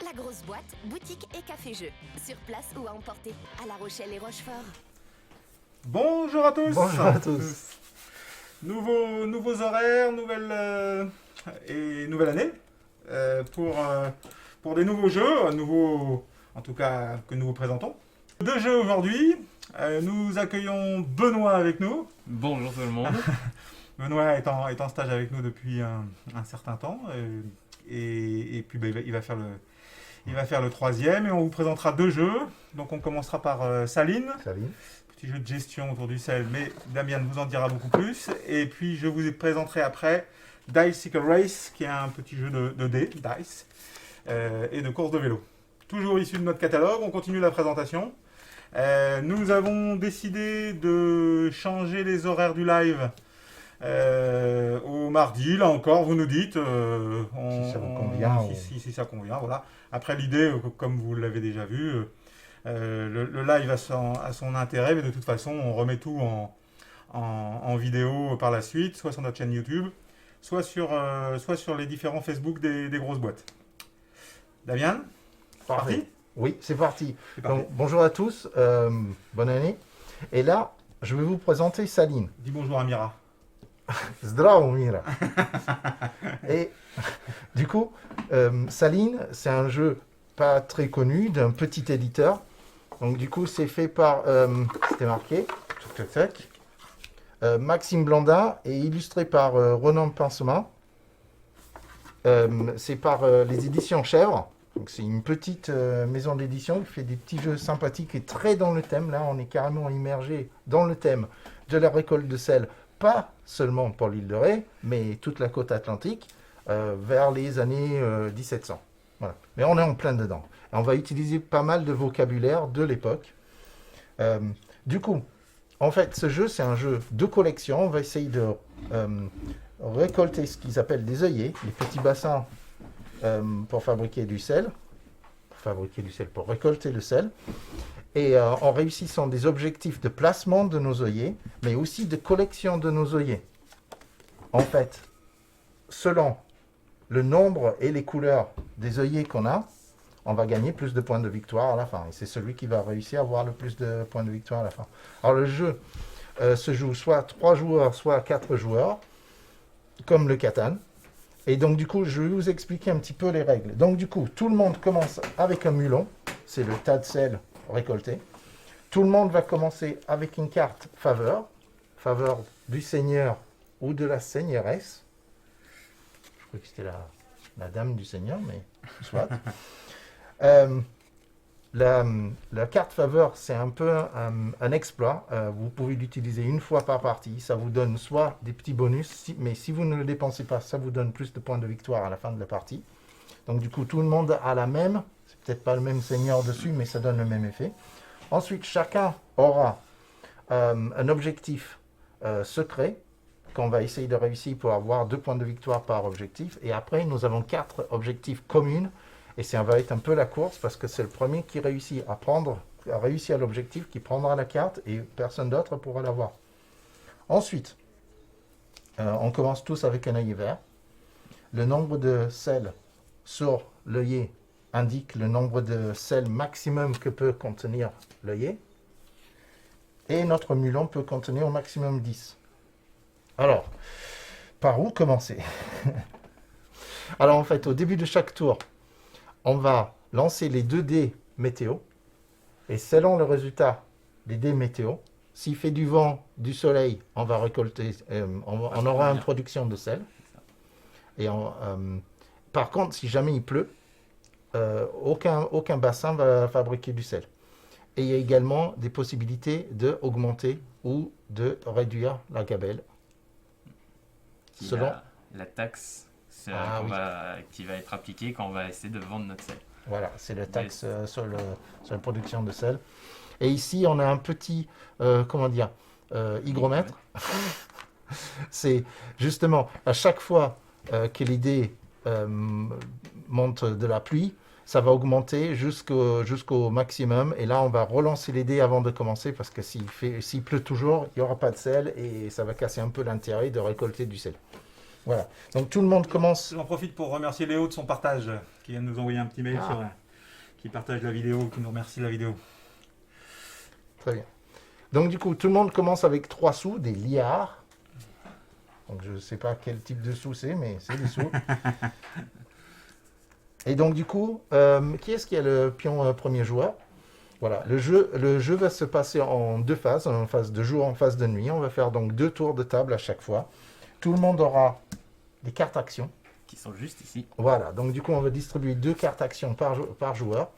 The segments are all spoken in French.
La grosse boîte, boutique et café-jeu. Sur place ou à emporter, à La Rochelle et Rochefort. Bonjour à tous. Bonjour à tous. Nouveaux horaires, nouvelle année pour des nouveaux jeux, en tout cas que nous vous présentons. Deux jeux aujourd'hui. Nous accueillons Benoît avec nous. Bonjour tout le monde. Benoît est en stage avec nous depuis un certain temps et puis il va faire le troisième et on vous présentera deux jeux. Donc on commencera par Saline. Salut. Petit jeu de gestion autour du sel, mais Damien vous en dira beaucoup plus. Et puis je vous présenterai après Dice Race, qui est un petit jeu de dés, dice, et de course de vélo. Toujours issu de notre catalogue, on continue la présentation. Nous avons décidé de changer les horaires du live au mardi, là encore, vous nous dites. Si ça vous convient. Si ça convient, voilà. Après l'idée, comme vous l'avez déjà vu, le live a son intérêt, mais de toute façon, on remet tout en vidéo par la suite, soit sur notre chaîne YouTube, soit sur les différents Facebook des grosses boîtes. Damien, Parfait. parti ? Oui, c'est parti. C'est parti. Donc, bonjour à tous, bonne année. Et là, je vais vous présenter Saline. Dis bonjour à Mira. Zdravo, Mira. Et du coup, Saline, c'est un jeu pas très connu d'un petit éditeur. Donc du coup, c'est fait par, c'était marqué, Maxime Blandin et illustré par Ronan Pinsema. C'est par les éditions Chèvre. Donc c'est une petite maison d'édition qui fait des petits jeux sympathiques et très dans le thème. Là, on est carrément immergé dans le thème de la récolte de sel, pas seulement pour l'île de Ré, mais toute la côte atlantique, vers les années 1700. Voilà. Mais on est en plein dedans. Et on va utiliser pas mal de vocabulaire de l'époque. Du coup, en fait, ce jeu, c'est un jeu de collection. On va essayer de récolter ce qu'ils appellent des œillets, les petits bassins pour fabriquer du sel. Pour récolter le sel. Et en réussissant des objectifs de placement de nos œillets, mais aussi de collection de nos œillets. En fait, selon le nombre et les couleurs des œillets qu'on a, on va gagner plus de points de victoire à la fin. Et c'est celui qui va réussir à avoir le plus de points de victoire à la fin. Alors le jeu se joue soit 3 joueurs, soit 4 joueurs, comme le Catan. Et donc du coup, je vais vous expliquer un petit peu les règles. Donc du coup, tout le monde commence avec un mulon. C'est le tas de sel récolté. Tout le monde va commencer avec une carte faveur. Faveur du seigneur ou de la seigneuresse. Je crois que c'était la dame du seigneur, mais soit. La carte faveur, c'est un peu un exploit. Vous pouvez l'utiliser une fois par partie. Ça vous donne soit des petits bonus, mais si vous ne le dépensez pas, ça vous donne plus de points de victoire à la fin de la partie. Donc du coup, tout le monde a la même. C'est peut-être pas le même seigneur dessus, mais ça donne le même effet. Ensuite, chacun aura un objectif secret qu'on va essayer de réussir pour avoir 2 points de victoire par objectif. Et après, nous avons 4 objectifs communs. Et ça va être un peu la course parce que c'est le premier qui réussit à réussir l'objectif qui prendra la carte et personne d'autre pourra l'avoir. Ensuite, on commence tous avec un œillet vert. Le nombre de sel sur l'œillet indique le nombre de sel maximum que peut contenir l'œillet. Et notre mulon peut contenir au maximum 10. Alors, par où commencer? Alors en fait, au début de chaque tour, on va lancer les 2 dés météo. Et selon le résultat des dés météo, s'il fait du vent, du soleil, on va récolter, on aura une production de sel. Et par contre, si jamais il pleut, aucun bassin va fabriquer du sel. Et il y a également des possibilités d'augmenter ou de réduire la gabelle. Selon La taxe qui va être appliquée quand on va essayer de vendre notre sel. Voilà, c'est la taxe sur la production de sel. Et ici, on a un petit, hygromètre. C'est justement à chaque fois que l'idée monte de la pluie, ça va augmenter jusqu'au maximum. Et là, on va relancer les dés avant de commencer parce que s'il pleut toujours, il n'y aura pas de sel et ça va casser un peu l'intérêt de récolter du sel. Voilà. Donc tout le monde commence. J'en profite pour remercier Léo de son partage, qui vient de nous envoyer un petit mail qui partage la vidéo, qui nous remercie de la vidéo. Très bien. Donc du coup, tout le monde commence avec 3 sous, des liards. Donc je ne sais pas quel type de sous c'est, mais c'est des sous. Et donc du coup, qui est-ce qui a le pion premier joueur? Voilà, le jeu va se passer en 2 phases, en phase de jour, en phase de nuit. On va faire donc 2 tours de table à chaque fois. Tout le monde aura des cartes actions. Qui sont juste ici. Voilà, donc du coup, on va distribuer 2 cartes actions par joueur.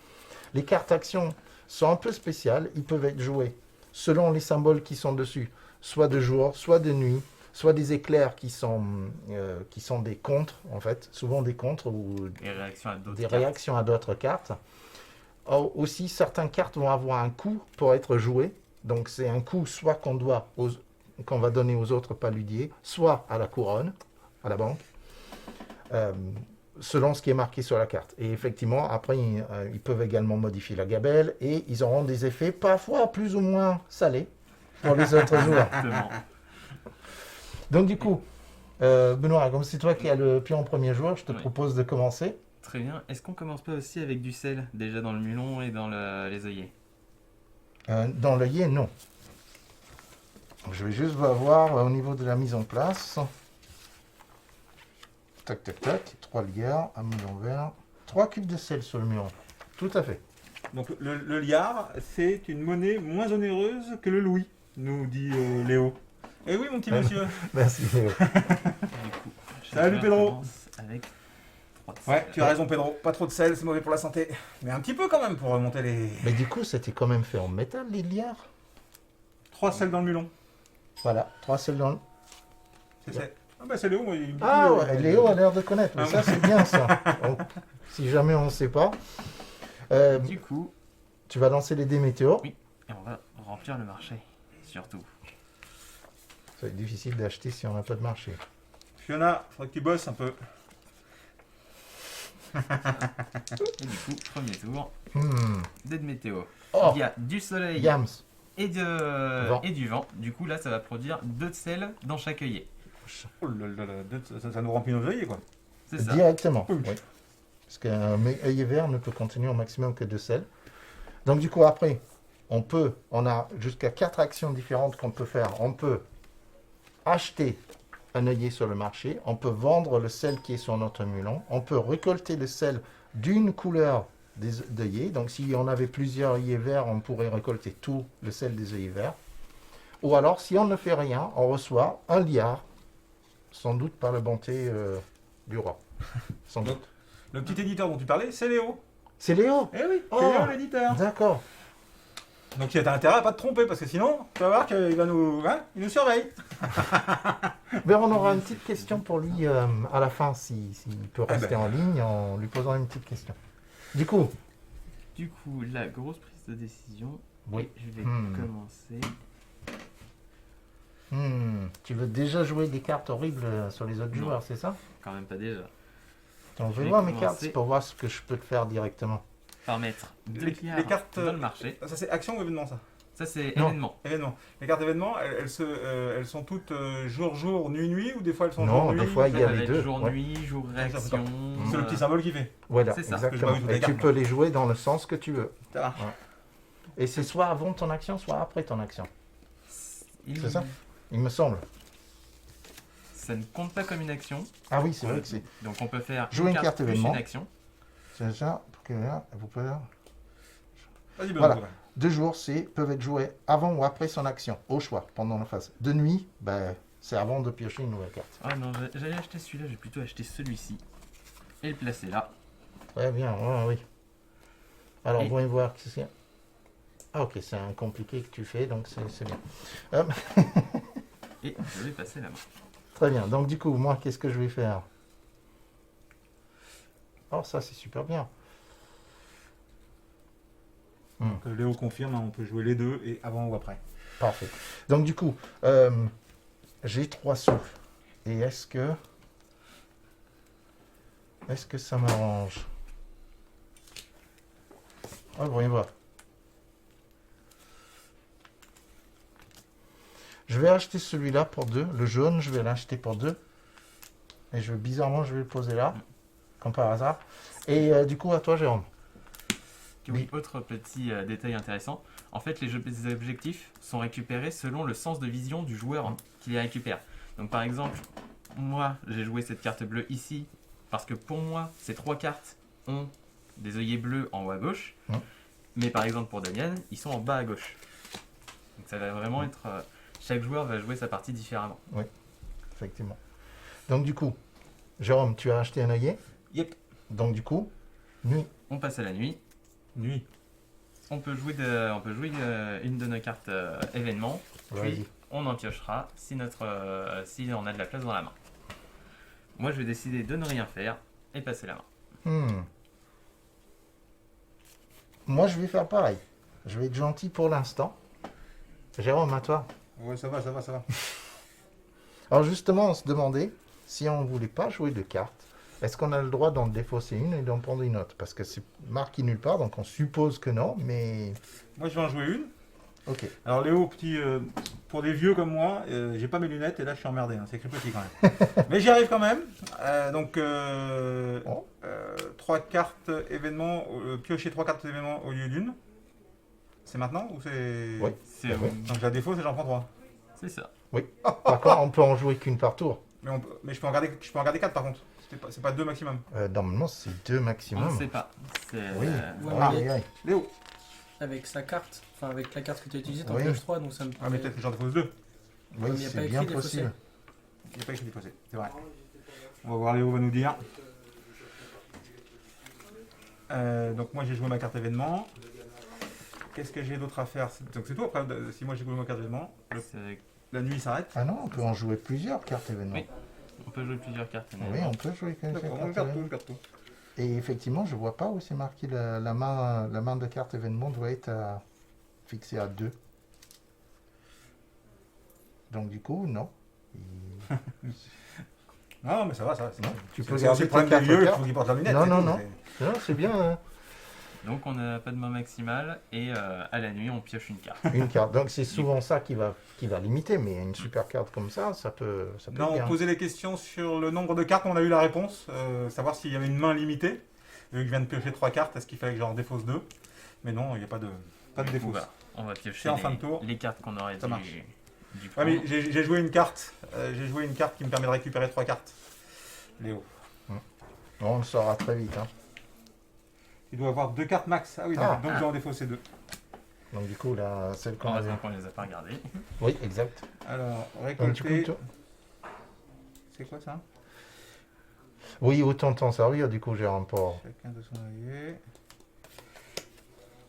Les cartes actions sont un peu spéciales. Ils peuvent être joués selon les symboles qui sont dessus, soit de jour, soit de nuit, soit des éclairs qui sont des contres, en fait, souvent des contres ou Et réaction à d'autres des cartes. réactions à d'autres cartes. Or, aussi, certaines cartes vont avoir un coût pour être jouées. Donc, c'est un coût soit qu'on va donner aux autres paludiers, soit à la couronne, à la banque, selon ce qui est marqué sur la carte. Et effectivement, après, ils peuvent également modifier la gabelle et ils auront des effets parfois plus ou moins salés pour les autres joueurs. Exactement. Donc, du coup, Benoît, comme c'est toi qui as le pion en premier joueur, je te Oui. propose de commencer. Très bien. Est-ce qu'on commence pas aussi avec du sel, déjà dans le mulon et dans les œillets? Dans l'œillet, non. Je vais juste voir au niveau de la mise en place. Tac, tac, tac. 3 liards, un million vert. 3 cubes de sel sur le mur. Tout à fait. Donc le liard, c'est une monnaie moins onéreuse que le louis, nous dit Léo. Eh oui, mon petit monsieur. Merci Léo. Du coup, Salut, je Pedro. commence avec 3 de Ouais, sel. tu as raison Pedro, pas trop de sel, c'est mauvais pour la santé. Mais un petit peu quand même pour remonter les... Mais du coup, c'était quand même fait en métal, les liards. 3 sels dans le mulon. Voilà, 3 sels dans le... Ah bah c'est Léo, moi il me dit, Ah ouais, Léo a l'air de connaître. Mais Ah ça, c'est bien ça. Donc, si jamais on ne sait pas. Du coup, Tu vas lancer les dés météo. et on va remplir le marché, surtout. Ça va être difficile d'acheter si on n'a pas de marché. Fiona, faudrait que tu bosses un peu. Et du coup, premier tour, dés de météo. Oh, Il y a du soleil Yams. et Vent. du vent. Du coup, là, ça va produire 2 de sel dans chaque œillet. Oh là là là, ça nous remplit nos œillets quoi. C'est ça. Directement. Oui. Oui. Parce qu'un œillet vert ne peut contenir au maximum que 2 sels. Donc du coup, après, on a jusqu'à 4 actions différentes qu'on peut faire. On peut acheter un œillet sur le marché, on peut vendre le sel qui est sur notre mulon, on peut récolter le sel d'une couleur d'œillets. Donc si on avait plusieurs œillets verts, on pourrait récolter tout le sel des œillets verts. Ou alors, si on ne fait rien, on reçoit un liard, sans doute par la bonté du roi. Sans doute. Le petit éditeur dont tu parlais, c'est Léo. C'est Léo. Eh oui, c'est Oh. Léo l'éditeur. D'accord. Donc il a intérêt à pas te tromper parce que sinon, tu vas voir qu'il va nous, il nous surveille. Mais on aura une petite question pour lui à la fin, s'il peut rester en ligne, en lui posant une petite question. Du coup, La grosse prise de décision. Oui. Je vais Hmm. commencer. Tu veux déjà jouer des cartes horribles sur les autres Non. joueurs, c'est ça? Quand même pas déjà. On Je veut vais voir mes commencer. cartes, c'est pour voir ce que je peux te faire directement. Par mettre 2 Les liards cartes- dans le marché. Ça c'est action ou événement ça? Ça, c'est Non. événement. Événement. Les cartes événements, elles sont toutes jour, nuit, ou des fois elles sont Non, jour, des nuit. fois, il y Ça a va les être deux. jour, Ouais. nuit, jour, ça, c'est réaction. C'est le petit symbole qui fait. Voilà, C'est ça. exactement. Que je vois Et toutes les tu cartes, peux les jouer dans le sens que tu veux. Ça marche. Et c'est soit avant ton action, soit après ton action. C'est ça? Il me semble. Ça ne compte pas comme une action. Ah oui, c'est vrai que c'est. Donc on peut faire Jouer une carte plus événement. une action. C'est ça. Pour que là, vous pouvez. Vas-y, Voilà. Benoît. 2 jours, peuvent être joués avant ou après son action, au choix, pendant la phase. De nuit, c'est avant de piocher une nouvelle carte. Ah non, j'allais acheter celui-là, j'ai plutôt acheté celui-ci. Et le placer là. Très bien, oui. Alors, Et- voyons voir. Ah ok, c'est un compliqué que tu fais, donc c'est bien. Et je vais passer la main. Très bien, donc du coup, moi, qu'est-ce que je vais faire? Oh, ça, c'est super bien. Donc, Léo confirme, on peut jouer les deux, et avant ou après. Parfait. Donc du coup, j'ai 3 sous. Et est-ce que ça m'arrange? Oh, voyons voir. Je vais acheter celui-là pour 2. Le jaune, je vais l'acheter pour 2. Et bizarrement, je vais le poser là, comme par hasard. Et du coup, à toi, Jérôme. Oui, autre petit détail intéressant. En fait, les objectifs sont récupérés selon le sens de vision du joueur qui les récupère. Donc par exemple, moi, j'ai joué cette carte bleue ici parce que pour moi, ces 3 cartes ont des œillets bleus en haut à gauche. Mais par exemple, pour Damian, ils sont en bas à gauche. Donc ça va vraiment être... chaque joueur va jouer sa partie différemment. Oui, effectivement. Donc du coup, Jérôme, tu as acheté un œillet. Yep. Donc du coup, nuit. On passe à la nuit. Nuit. On peut jouer une de nos cartes événements. Vas-y. Puis on en piochera si on a de la place dans la main. Moi, je vais décider de ne rien faire et passer la main. Moi, je vais faire pareil. Je vais être gentil pour l'instant. Jérôme, à toi. Ouais, ça va. Alors justement, on se demandait si on ne voulait pas jouer de cartes. Est-ce qu'on a le droit d'en défausser une et d'en prendre une autre? Parce que c'est marqué nulle part, donc on suppose que non, mais... Moi, je vais en jouer une. Ok. Alors Léo, pour des vieux comme moi, j'ai pas mes lunettes et là je suis emmerdé, hein. C'est écrit petit quand même. Mais j'y arrive quand même. Donc 3 cartes événements, piocher 3 cartes événements au lieu d'une. C'est maintenant ou c'est... Oui. C'est Donc je la défausse et j'en prends 3. C'est ça. Oui. Par contre, on peut en jouer qu'une par tour. Mais je peux en garder 4 par contre. C'est pas 2 maximum. Normalement, c'est 2 On maximum. ne sait pas. C'est, Oui. Ouais, Ah, mais oui, oui. Léo. avec sa carte, enfin avec la carte que tu as utilisée, t'en Oui. pioches 3, donc ça me Ah mais peut-être que j'en défausse 2. Oui, il y a c'est pas bien écrit possible. Il n'y a pas écrit défausser, c'est vrai. On va voir, Léo va nous dire. Donc moi j'ai joué ma carte événement. Qu'est-ce que j'ai d'autre à faire? Donc c'est tout après, si moi j'ai joué ma carte événement, c'est- la nuit s'arrête. Ah non, on peut en jouer plusieurs cartes événements. Oui. On peut jouer plusieurs cartes. Oui, on peut jouer plusieurs D'accord, cartes je garde tout, événements. je garde tout. Et effectivement, je vois pas où c'est marqué la main de carte événement doit être fixée à 2. Donc du coup, non. Non mais ça va, ça. Non, tu C'est peux aussi garder le tes problème des quatre vieux, il cartes. faut qu'ils portent la lunette. Non, c'est non, tout, non. c'est- Non, c'est bien, hein. Donc on n'a pas de main maximale et à la nuit on pioche une carte. Une carte. Donc c'est souvent ça qui va limiter, mais une super carte comme ça peut Non, être on bien. posait les questions sur le nombre de cartes, on a eu la réponse. Savoir s'il y avait une main limitée. Vu que je viens de piocher 3 cartes, est-ce qu'il fallait que j'en défausse 2? Mais non, il n'y a pas de défausse. Voilà. On va piocher C'est en fin de tour. les cartes qu'on aurait Ça dû, marche. dû Ouais, prendre. mais j'ai joué une carte. J'ai joué une carte qui me permet de récupérer 3 cartes. Léo. On le saura très vite, hein. Il doit avoir 2 cartes max. Ah oui, Ah. donc j'ai en défaussé 2. Donc du coup, là, celle qu'on avait... Heureusement qu'on les a pas regardées. Oui, exact. Alors, Donc, du récolter. coup, C'est quoi ça? oui, autant t'en servir, du coup, Jérôme, pour... Chacun de son allié.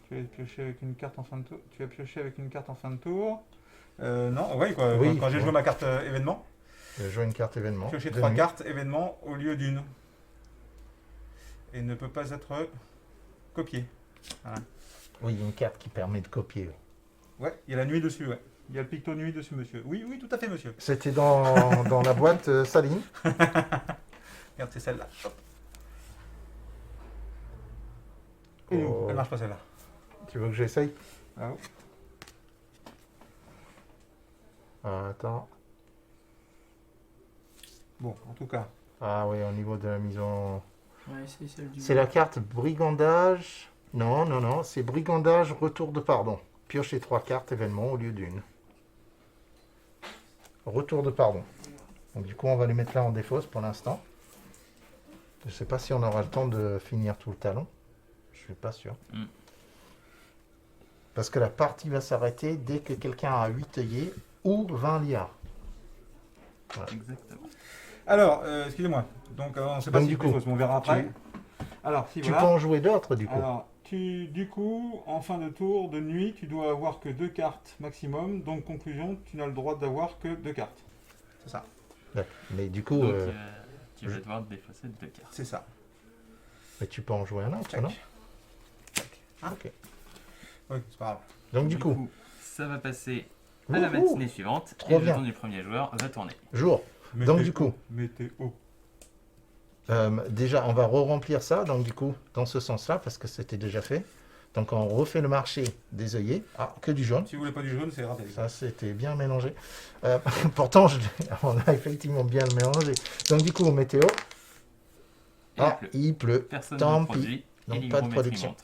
Tu as pioché avec une carte en fin de tour. Tu as pioché avec une carte en fin de tour. Non, ouais, quoi. Oui, Quand j'ai ouais. joué ma carte événement, jouer une carte événement. piocher de 3 nuit. cartes événement au lieu d'une. Et ne peut pas être copié. Oui, une carte qui permet de copier. Ouais, il y a la nuit dessus, ouais. Il y a le picto nuit dessus, monsieur. Oui, oui, tout à fait, monsieur. C'était dans la boîte Saline. Regarde, c'est celle-là. Hop. Et Oh. elle marche pas celle-là. Tu veux que j'essaye? Ah, Attends. bon, en tout cas. Ah oui, au niveau de la mise en... Ouais, c'est celle du. C'est la carte brigandage. Non, non, non, c'est brigandage, retour de pardon. Piocher 3 cartes événement au lieu d'une. Retour de pardon. Donc du coup, on va les mettre là en défausse pour l'instant. Je sais pas si on aura le temps de finir tout le talon. Je suis pas sûr. Mm. Parce que la partie va s'arrêter dès que quelqu'un a 8 œillets ou 20 liards. Exactement. Alors, excusez-moi. Donc, on ne sait pas Donc, si du je coup, défausse, mais on verra après. tu- Alors, si Tu voilà. peux en jouer d'autres du coup. Alors, du coup, en fin de tour de nuit, tu dois avoir que 2 cartes maximum. Donc, conclusion, tu n'as le droit d'avoir que 2 cartes. C'est ça. D'accord. Mais du coup, Donc tu vas devoir défausser 2 cartes. C'est ça. mais tu peux en jouer un autre, Tac. non? Hein Ok. Oui, c'est pas grave. Donc du coup, ça va passer à la Wouhou. matinée suivante Trop et le bien. jeton du premier joueur va tourner. jour. Donc, du coup. Météo. Déjà, on va re-remplir ça, donc du coup, dans ce sens-là, parce que c'était déjà fait. Donc on refait le marché des œillets. Ah, que du jaune. Si vous voulez pas du jaune, c'est raté. Ça, c'était bien mélangé. Pourtant, on a effectivement bien le mélangé. Donc du coup, météo. Et Ah, il pleut. il pleut. Personne Tant ne pis. produit. Donc, et pas de l'hygromètre, il production. montre.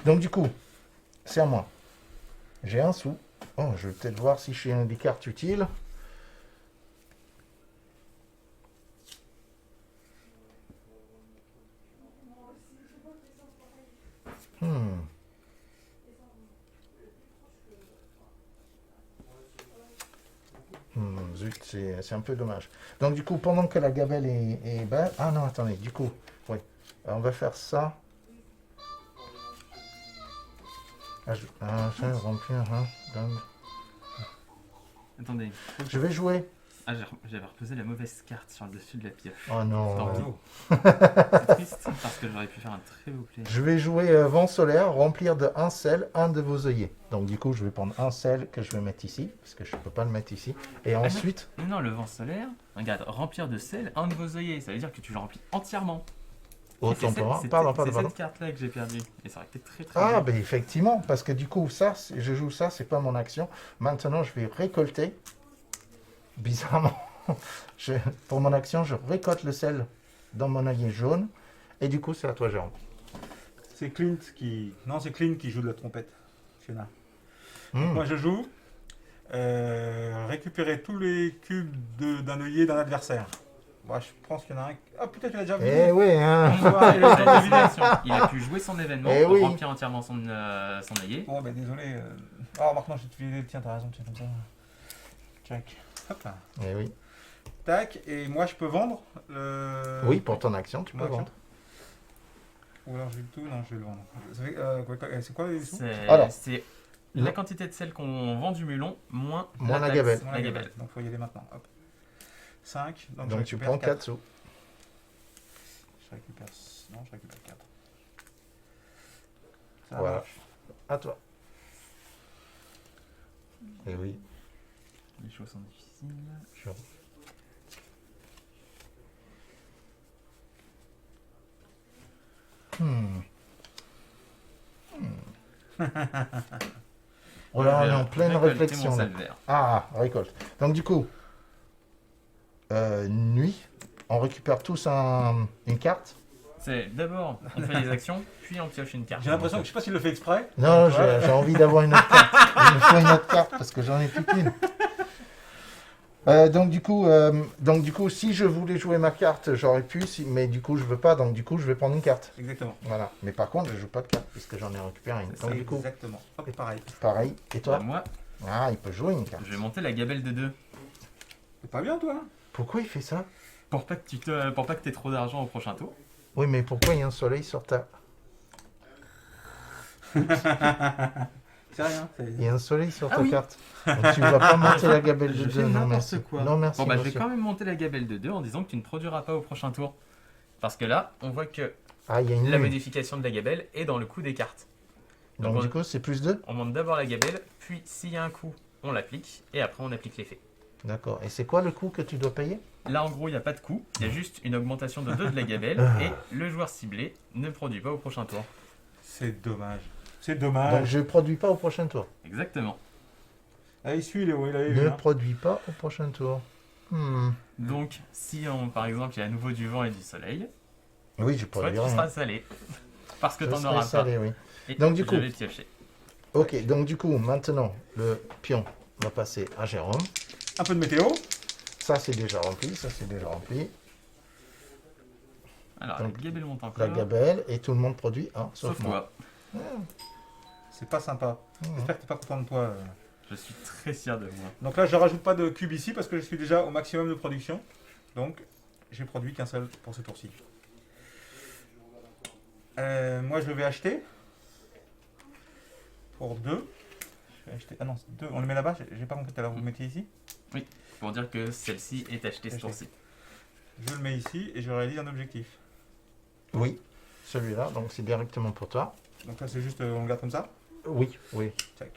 Donc du coup, c'est à moi. J'ai un sou. Oh, je vais peut-être voir si je suis des cartes utiles. Zut, c'est un peu dommage. Donc du coup, pendant que la gabelle est belle... Ah non, attendez, du coup, oui. On va faire ça. Remplir, hein. Attendez. Je vais jouer. Ah, j'avais reposé la mauvaise carte sur le dessus de la pioche. Oh non. Tant C'est triste parce que j'aurais pu faire un très beau play. Je vais jouer vent solaire, remplir de un sel, un de vos œillets. Donc du coup, je vais prendre un sel que je vais mettre ici, parce que je ne peux pas le mettre ici. Et ensuite... Non, le vent solaire, regarde, remplir de sel un de vos œillets, ça veut dire que tu le remplis entièrement. Autant pour moi. C'est Pardon. cette carte-là que j'ai perdue. Et ça aurait été très très Ah, bien. ben effectivement, parce que du coup, ça, je joue ça, c'est pas mon action. Maintenant, je vais récolter. Bizarrement, pour mon action, je récolte le sel dans mon œillet jaune. Et du coup, c'est à toi, Jérôme. C'est Clint qui... Non, c'est Clint qui joue de la trompette. Fiona. Hmm. Moi, je joue. Récupérer tous les cubes d'un œillet d'un adversaire. Moi, je pense qu'il y en a un... Ah, putain, tu l'as déjà vu. Eh oui, hein. Bonsoir, il Il a a le temps de une deviner. action. Il a pu jouer son événement Eh pour oui. remplir entièrement son œillet. Bon, ben désolé. Ah, maintenant, j'ai utilisé... Tiens, t'as raison, c'est comme ça. Check. Hop là. Eh oui. Tac, et moi, je peux vendre le... Oui, pour ton action, tu peux Mon action. vendre. Ou alors, je vais le tout... Non, je vais le vendre. Ça fait, c'est quoi les sous Alors. C'est la quantité de sel qu'on vend du mulon moins Moins la taxe, gabelle. Mon La gabelle. gabelle. Donc, il faut y aller maintenant. Hop. 5. Donc, Donc je tu récupère prends 4 sous. Je récupère... Non, je récupère 4. Ça Voilà. marche. À toi. Eh oui. Les choses sont difficiles. Je- Hmm. Oh là, on est en pleine Récolter réflexion. mon là. sel vert. Ah, récolte. Donc du coup, nuit, on récupère tous une carte. C'est d'abord on fait les actions, puis on pioche une carte. J'ai l'impression que je sais pas s'il le fait exprès. Non, Ouais. j'ai envie d'avoir une autre carte. Il me faut une autre carte parce que j'en ai plus qu'une. Donc du coup, si je voulais jouer ma carte, j'aurais pu, mais du coup je veux pas, donc du coup je vais prendre une carte. Exactement. Voilà. Mais par contre, je joue pas de carte puisque j'en ai récupéré une. C'est Donc ça, du coup, Exactement. Hop, pareil. pareil. Et toi? Moi, Ah, il peut jouer une carte. je vais monter la gabelle de 2. C'est pas bien, toi. Pourquoi il fait ça? Pour pas que t'aies trop d'argent au prochain tour. Oui, mais pourquoi il y a un soleil sur ta... C'est rien. Il y a un soleil sur Ah ta oui. carte. Donc, tu vas pas monter la gabelle de Je 2. fais Non, n'importe merci. quoi. Non, merci. Bon bah je vais monsieur. quand même monter la gabelle de 2 en disant que tu ne produiras pas au prochain tour. Parce que là, on voit que Ah, il y a une la lune. modification de la gabelle est dans le coup des cartes. Donc, Donc, du coup, c'est plus 2. On monte d'abord la gabelle, puis s'il y a un coup, on l'applique, et après on applique l'effet. D'accord. Et c'est quoi le coût que tu dois payer? Là en gros il n'y a pas de coup, il y a juste une augmentation de 2 de la gabelle, Ah. et le joueur ciblé ne produit pas au prochain tour. C'est dommage. C'est Donc, dommage. je produis pas au prochain tour. Exactement. Ah, il suit, Léo, il avait vu. Ne hein. produis pas au prochain tour. Donc si par exemple il y a à nouveau du vent et du soleil, Oui, je toi produis tu rien. seras salé. Parce que Je t'en serai auras salé, oui. pas. Et Donc, du coup- je vais piocher. Ok, donc du coup, maintenant, le pion va passer à Jérôme. Un peu de météo. Ça, c'est déjà rempli. Ça, c'est déjà rempli. Alors Donc, la gabelle monte encore. La gabelle, et tout le monde produit un, sauf Sauf moi. moi. C'est pas sympa. J'espère que t'es pas content de toi. Je suis très fier de moi. Donc là, je rajoute pas de cube ici parce que je suis déjà au maximum de production. Donc, j'ai produit qu'un seul pour ce tour-ci. Moi, je vais acheter. Pour 2. Je vais acheter... Ah non, 2. On le met là-bas. J'ai pas compris tout à l'heure. Vous le mettez ici. Pour dire que celle-ci est achetée ce tour-ci. Je le mets ici et je réalise un objectif. Oui, celui-là, donc c'est directement pour toi. Donc là, c'est juste, on le garde comme ça. Oui, oui. Tac.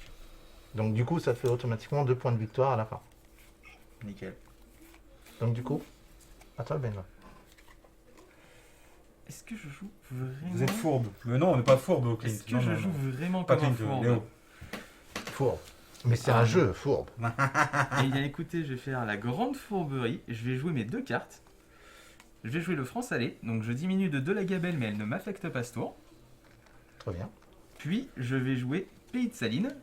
Donc du coup, ça te fait automatiquement 2 points de victoire à la fin. Nickel. Donc du coup, à toi, Ben. Est-ce que je joue vraiment... Vous êtes fourbe. Mais non, on n'est pas fourbe, Clint. Est-ce que Non, je non, joue non. vraiment Pas comme un Clint, fourbe? Léo. Fourbe. Mais c'est un jeu, fourbe. Eh bien écoutez, je vais faire la grande fourberie. Je vais jouer mes 2 cartes. Je vais jouer le franc salé. Donc je diminue de 2 la gabelle, mais elle ne m'affecte pas ce tour. Très bien. Puis je vais jouer pays de saline,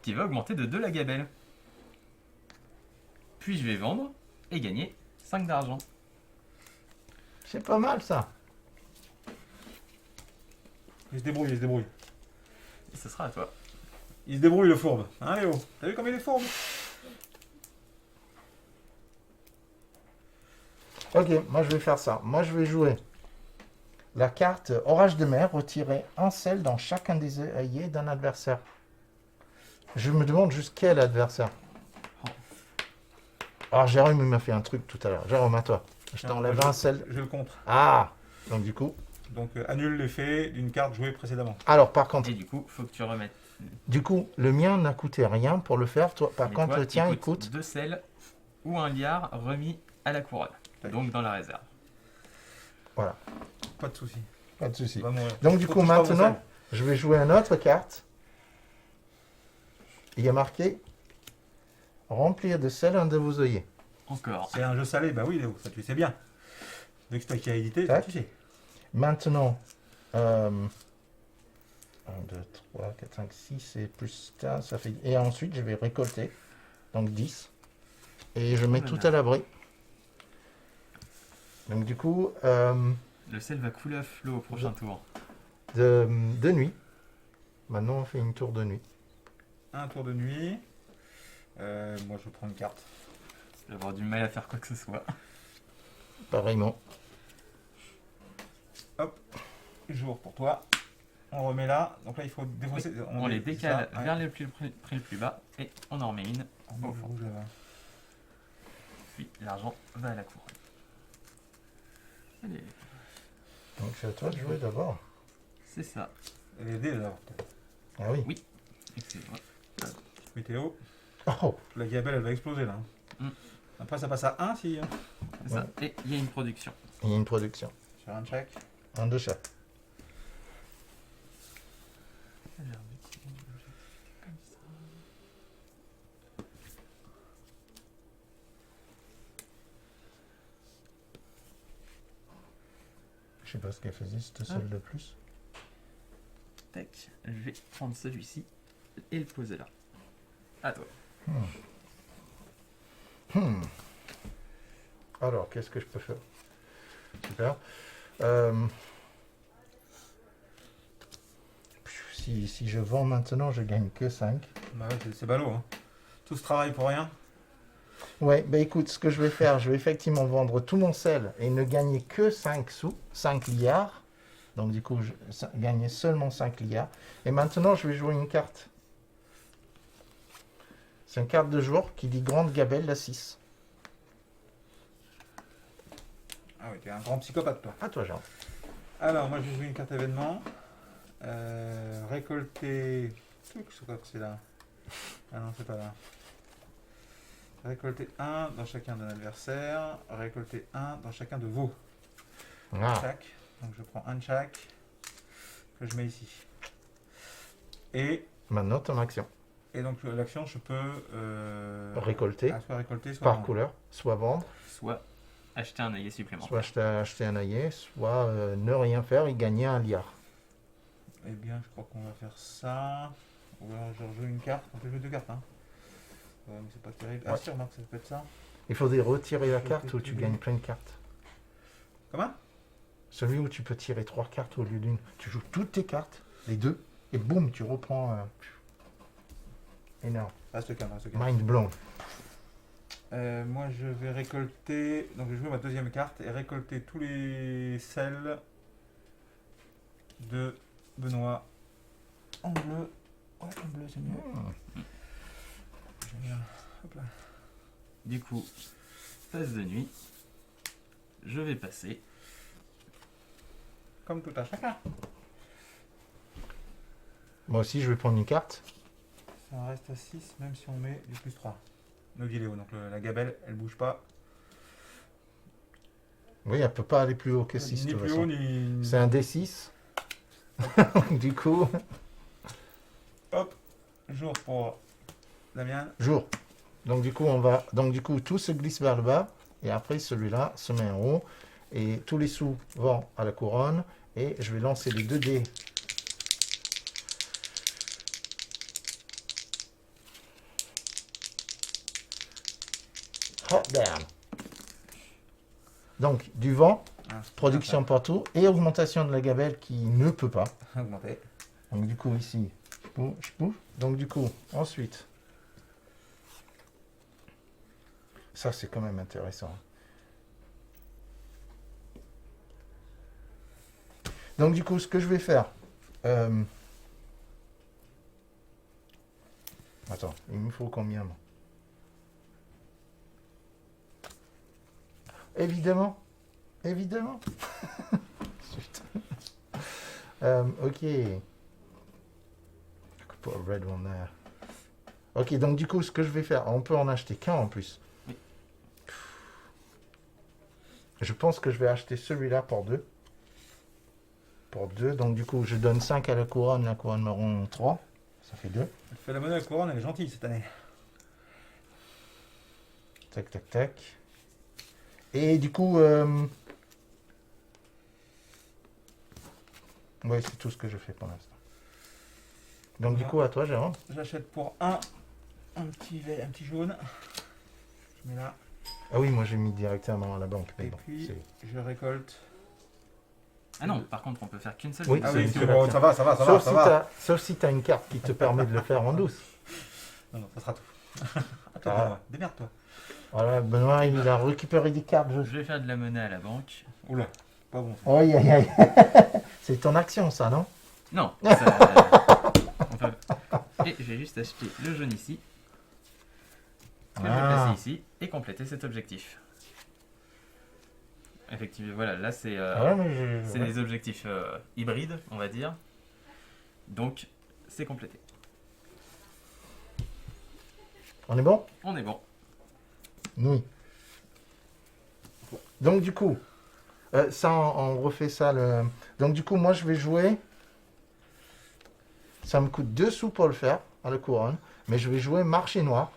qui va augmenter de 2 la gabelle. Puis je vais vendre et gagner 5 d'argent. C'est pas mal ça. Il se débrouille, il se débrouille. Et ce sera à toi. Il se débrouille le fourbe. Hein Léo? T'as vu comme il est fourbe? Ok, moi je vais faire ça. Moi je vais jouer la carte Orage de mer, retirer un sel dans chacun des alliés d'un adversaire. Je me demande juste quel adversaire. Alors Jérôme il m'a fait un truc tout à l'heure. Jérôme, à toi. Je t'enlève un sel. Je le contre. Ah. Donc du coup. Donc annule l'effet d'une carte jouée précédemment. Alors par contre, Et du coup, faut que tu remettes. du coup, le mien n'a coûté rien pour le faire. Toi, par Mais contre, toi, le tien il coûte. 2 sels ou un liard remis à la couronne. Donc dans la réserve. Pas de souci. Pas de souci. Va mourir. Donc du Faut coup que je fasse maintenant, ça. je vais jouer une autre carte. Il y a marqué remplir de sel un de vos œillets. Encore. C'est un jeu salé, bah oui Léo, ça tu sais bien. Vu que c'est toi qui as édité, ça Tac. tu sais. Maintenant, 1, 2, 3, 4, 5, 6 et plus 15, ça fait... Et ensuite, je vais récolter. Donc 10. Et je mets Oh là tout là. à l'abri. Donc du coup, Le sel va couler à flot au prochain tour. de nuit. Maintenant, on fait une tour de nuit. Un tour de nuit. Moi je prends une carte. Je vais avoir du mal à faire quoi que ce soit. Pareillement. Jour pour toi. On remet là. Donc là il faut défausser. On les décale ça, ouais. vers le prix le plus bas et on en remet une. On met au le fond. rouge là-bas. Puis l'argent va à la couronne. Allez, Donc c'est à toi de jouer d'abord. c'est ça. Et les dés alors. peut-être. Ah oui. Excusez-moi. Météo. Oh, La gabelle elle va exploser là. Mm. Après ça passe à 1 si. C'est ça. Et il y a une production. il y a une production. Sur un de chaque. Un de chaque. Alors, du coup, on va jeter comme ça. Je sais pas ce qu'elle faisait, cette seule de plus. Tac. Je vais prendre celui-ci et le poser là. À toi. Alors, qu'est-ce que je peux faire? Super. Si je vends maintenant, je gagne que 5. Bah ouais, c'est ballot. Hein. Tout ce travail pour rien. Ouais, bah écoute, ce que je vais faire, je vais effectivement vendre tout mon sel et ne gagner que 5 sous, 5 liards. Donc du coup, gagner seulement 5 liards. Et maintenant, je vais jouer une carte. C'est une carte de jour qui dit Grande Gabelle la 6. Ah oui, t'es un grand psychopathe toi. À toi, Jean. Alors moi je vais jouer une carte événement. Récolter. C'est quoi que c'est là? Ah non, c'est pas là. Récolter 1 dans chacun d'un adversaire. Récolter 1 dans chacun de vos. Ah, Chaque. Donc je prends un de chaque. Que je mets ici. Et maintenant, ton action. donc l'action, je peux Récolter soit récolter, soit par vendre. couleur, soit vendre, Soit acheter un œillet supplémentaire. soit acheter un œillet, soit ne rien faire et gagner un liard. Eh bien, je crois qu'on va faire ça. Ou alors je rejoue une carte. On peut jouer 2 cartes. Hein. Ouais, mais c'est pas terrible. Ah Ouais. si, remarque, ça peut être ça. Il faudrait retirer la Je carte fais où tu tous gagnes les- plein de cartes. Comment? Celui où tu peux tirer 3 cartes au lieu d'une. Tu joues toutes tes cartes, les deux, et boum, tu reprends. Énorme. Reste calme, reste calme. Mind blown. Moi, je vais récolter. Donc, je vais jouer ma deuxième carte et récolter tous les sels de Benoît en bleu. Ouais, en bleu, c'est mieux. Génial. Hop là. Du coup, phase de nuit. Je vais passer. Comme tout à chacun. Moi aussi, je vais prendre une carte. Ça en reste à 6, même si on met du plus 3. Nos Léo. Donc, la gabelle, elle bouge pas. Oui, elle peut pas aller plus haut que 6 de Ni toute plus façon. haut, ni... C'est un D6. Du coup, Hop, jour pour Damien. jour. Donc du coup, tout se glisse vers le bas. Et après, celui-là se met en haut. Et tous les sous vont à la couronne. Et je vais lancer les 2 dés. Hot damn. Donc, du vent, Ah, c'est production partout, et augmentation de la gabelle qui ne peut pas. bien, ça. Augmenté. Donc du coup, ici, je pousse. Donc du coup, ensuite, ça c'est quand même intéressant. Donc du coup, ce que je vais faire... Attends, il me faut combien moi? Évidemment. Évidemment. Zut. Ok. Put a red one there. Ok, donc du coup, ce que je vais faire, on peut en acheter qu'un en plus. Oui. Je pense que je vais acheter celui-là pour 2. Pour 2, donc du coup, je donne 5 à la couronne me rend 3. Ça fait 2. Elle fait la monnaie à la couronne, elle est gentille cette année. Tac, tac, tac. Et du coup, oui, c'est tout ce que je fais pour l'instant. Donc du coup, à toi, Jérôme. J'achète pour un petit jaune. Je mets là. Ah oui, moi j'ai mis directement à la banque. Mais Et bon, puis, c'est- je récolte. Ah non, par contre, on peut faire qu'une seule. Oui, Ah c'est oui, une c'est seule bon, action. ça va, ça va. Sauf si tu as une carte qui te permet de le faire en douce. Non, ça sera tout. Attends, Ah. démerde-toi. Voilà, Benoît, il a récupéré des cartes. Je vais faire de la monnaie à la banque. Oula, pas bon. Aïe, aïe, aïe. C'est ton action, ça, non? Non, ça... on peut- Et je vais juste acheter le jaune ici. Que je vais Ah. placer ici et compléter cet objectif. Effectivement, voilà, là c'est Ouais, mais c'est des objectifs hybrides, on va dire. Donc, c'est complété. On est bon? On est bon. Oui. Donc du coup, ça, on refait ça. Donc du coup, moi, je vais jouer. Ça me coûte 2 sous pour le faire, à la couronne. Mais je vais jouer marché noir.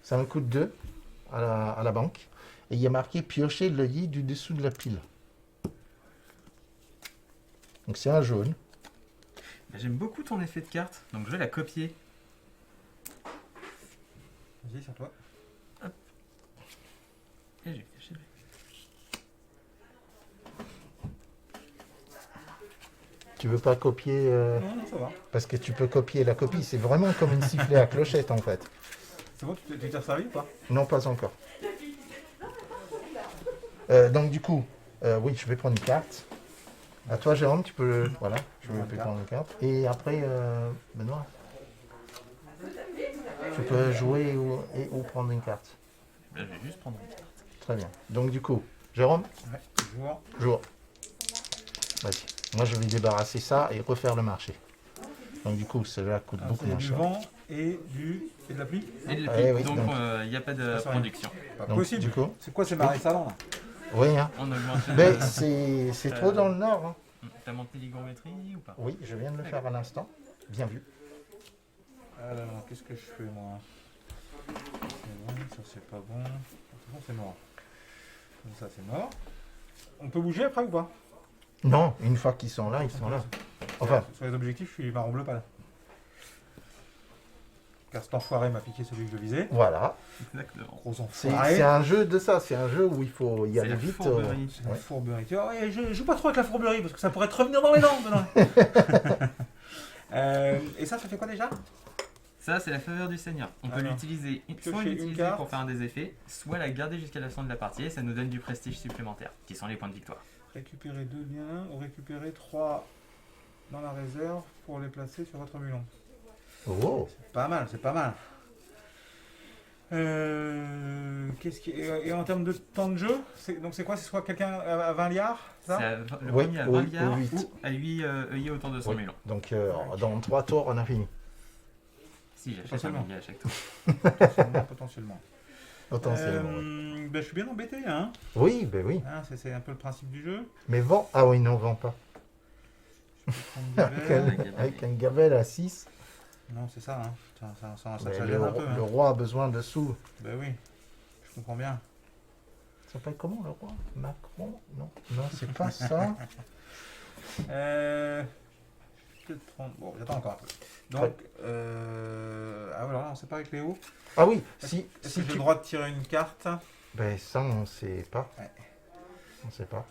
Ça me coûte 2 à la banque. Et il y a marqué piocher l'œillet du dessous de la pile. Donc c'est un jaune. J'aime beaucoup ton effet de carte, donc je vais la copier. Vas-y, sur toi. Et je vais cacher le- Tu veux pas copier Non, non, ça va. parce que tu peux copier la copie. C'est vraiment comme une sifflet à clochette en fait. C'est bon, tu t'es servi ou pas? Non, pas encore. Donc du coup, oui, je vais prendre une carte. À toi, Jérôme, tu peux... Voilà, je vais prendre une carte. Et après, Benoît, tu peux jouer ou prendre une carte. Là, je vais juste prendre une carte. Très bien. Donc du coup, Jérôme, Ouais, jour. jour. Vas-y. Moi, je vais débarrasser ça et refaire le marché. Donc du coup, cela coûte Alors, beaucoup c'est moins du cher. vent et de la pluie. Et de la Eh pluie, oui, donc donc- il n'y a pas de Ça sert à rien. production. Pas Donc, possible. du coup, C'est quoi ces marais salants là? oui, hein. On augmente Mais le... c'est trop dans le nord. Hein. T'as monté l'hygrométrie ou pas? Oui, je viens de le faire à l'instant. Bien vu. Alors, qu'est-ce que je fais moi? C'est bon, ça c'est pas bon. Bon, c'est mort. Comme ça c'est mort. On peut bouger après ou pas? Non, une fois qu'ils sont là, ils sont là. Enfin, Sur les objectifs, je suis marron bleu pâle. Car cet enfoiré m'a piqué celui que je visais. voilà. Exactement. Gros C'est enfoiré. un jeu de ça. C'est un jeu où il faut y C'est aller la vite. fourberie. C'est la Ouais. fourberie. Tu vois, ouais, je joue pas trop avec la fourberie parce que ça pourrait te revenir dans les dents. Benoît. Et ça fait quoi déjà? Ça, c'est la faveur du Seigneur. On peut Alors, l'utiliser, soit piocher une l'utiliser carte. pour faire des effets, soit la garder jusqu'à la fin de la partie et ça nous donne du prestige supplémentaire, qui sont les points de victoire. Récupérer 2 liens ou récupérer 3 dans la réserve pour les placer sur votre mulon. Oh. Pas mal, c'est pas mal. Qu'est-ce qui... Et en termes de temps de jeu, donc c'est quoi? C'est soit quelqu'un à 20 liards, C'est ça? le Oui, premier à oui, 20 milliards oui, ou à 8 œillets autour de son Oui. mulon. Donc, dans 3 tours, on a fini. Si, j'achète un Potentiellement. millier à chaque tour. Potentiellement, potentiellement. Potentiellement. Ben, je suis bien embêté, hein. Oui, ben oui. Ah, c'est un peu le principe du jeu. Mais vend. Ah oui, non, vend pas. Prendre des Avec verres. Gabelle. avec un Gabelle à 6. Non, c'est ça, hein. Ça Mais gêne un peu, le hein. roi a besoin de sous. Ben oui, je comprends bien. Ça s'appelle comment le roi? Macron? Non, non, c'est pas ça. Je vais peut-être prendre... Bon, j'attends encore un peu. Donc, ah voilà, on sait pas avec Léo. Ah oui, Est-ce si, que si j'ai tu... le droit de tirer une carte? Ben ça, on sait pas. Ouais. On sait pas.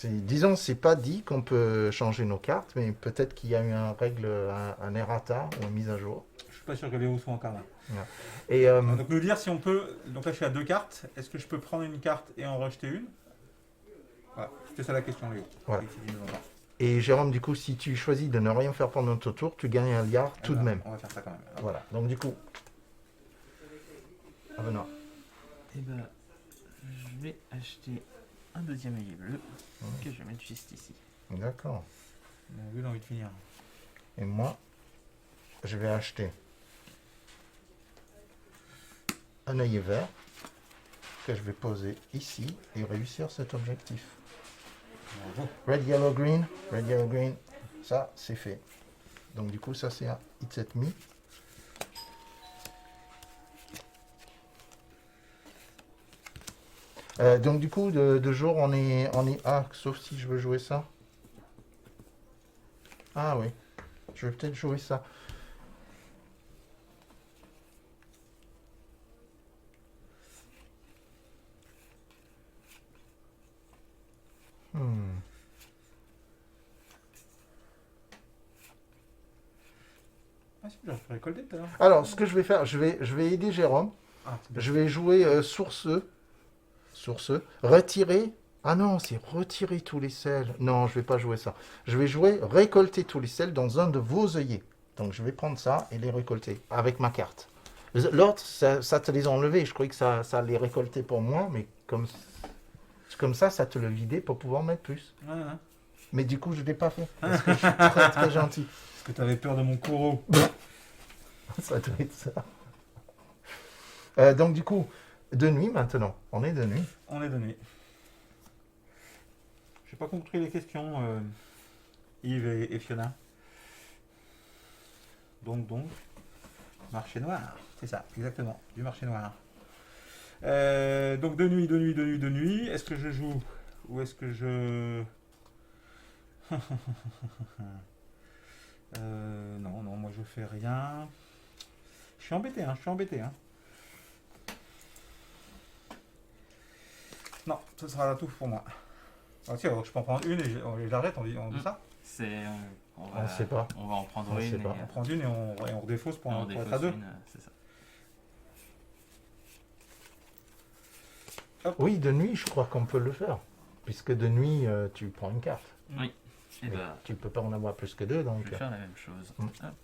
Disons, c'est pas dit qu'on peut changer nos cartes, mais peut-être qu'il y a eu un errata ou une mise à jour. Je suis pas sûr que Léo soit encore là. Et Donc nous dire si on peut... Donc là, je suis à 2 cartes. Est-ce que je peux prendre une carte et en rejeter une? Voilà, c'était ça la question, Léo. Voilà. Et qui nous entend. Et Jérôme, du coup, si tu choisis de ne rien faire pendant ton tour, tu gagnes un liard tout de Alors, même. On va faire ça quand même. Hop. Voilà. Donc du coup... Ah ben non. Et bah, je vais acheter un deuxième œillet bleu que je vais mettre juste ici. D'accord. On a eu envie de finir. Et moi, je vais acheter un œillet vert que je vais poser ici et réussir cet objectif. Bravo. Red, yellow, green. Ça, c'est fait. Donc du coup, ça c'est un It's at me. Donc du coup, de jour, on est... Ah, sauf si je veux jouer ça. Ah oui. Je vais peut-être jouer ça. Hmm. Ah si, j'aurais pu récolter tout à l'heure. Alors, ce que je vais faire, je vais aider Jérôme. Ah, c'est bien. Je vais jouer source. Retirer. Ah non, c'est retirer tous les sels. Non, je vais pas jouer ça. Je vais jouer récolter tous les sels dans un de vos œillets. Donc je vais prendre ça et les récolter avec ma carte. L'autre, ça te les a enlevés. Je croyais que ça les récoltait pour moi, mais comme ça, ça te le vidait pour pouvoir mettre plus. Ouais, ouais. Mais du coup, je l'ai pas fait. Parce que je suis très très gentil. Parce que t'avais peur de mon Kuro. Ça doit être ça. Donc du coup, de nuit maintenant. On est de nuit. On est donné. J'ai pas compris les questions, Yves et Fiona. Donc, marché noir. C'est ça, exactement, du marché noir. Donc de nuit. Est-ce que je joue ou est-ce que je... non, moi je fais rien. Je suis embêté, hein. Non, ce sera la touffe pour moi. Ah, si, alors, je peux en prendre une et je l'arrête, on dit ça. C'est. On On sait pas. On va en prendre On une. sait pas. On prend une et on redéfausse pour, on pour être défausse à 2. une, c'est ça. Oui, de nuit, je crois qu'on peut le faire. Puisque de nuit, tu prends une carte. Oui. Et Mais bah, tu peux pas en avoir plus que deux, donc... je vais faire la même chose. Mm. Hop.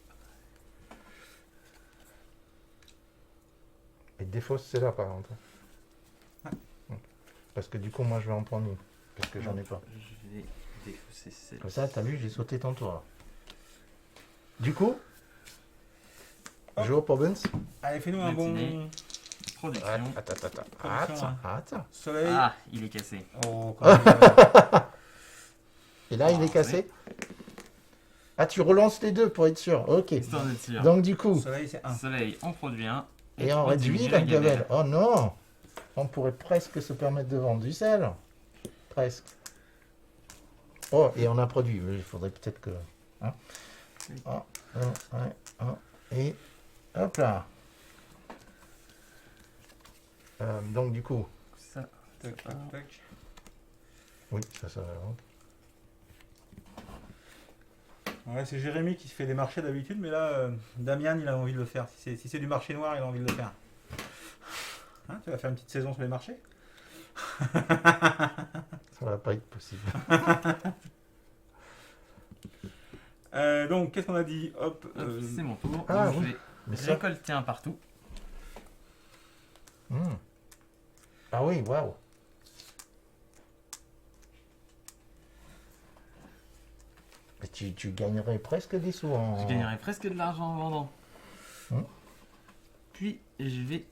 Et défausse, c'est là, par contre. Ouais. Parce que du coup, moi, je vais en prendre une. Parce que j'en ai pas. Je vais défausser celle. Comme ça, t'as vu, j'ai sauté ton tour, là. Du coup, Hop. jour pour Benz. Allez, fais-nous un bon Matinée. Production. Attends. soleil. Ah, il est cassé. Oh, quand même. Et là, il est cassé. Ah, tu relances les deux pour être sûr. Ok. Histoire d'être sûr. Donc, du coup, soleil, c'est 1. Soleil, on produit un. et on réduit la gamelle. Oh non! On pourrait presque se permettre de vendre du sel. Presque. Oh, et on a produit. Mais il faudrait peut-être que... Hein? Oh, et hop là. Donc du coup... Ça. Tac, tac, tac. Oui, ça va. Ouais, c'est Jérémy qui se fait des marchés d'habitude, mais là, Damian, il a envie de le faire. Si c'est du marché noir, il a envie de le faire. Hein, tu vas faire une petite saison sur les marchés? Ça va pas être possible. Donc, qu'est-ce qu'on a dit? Hop. Hop, c'est mon tour. ah, Donc, oui. je vais Mais ça... récolter un partout. Ah oui, waouh. Mais tu gagnerais presque des sous en... Je gagnerai presque de l'argent en vendant. Hmm. Puis je vais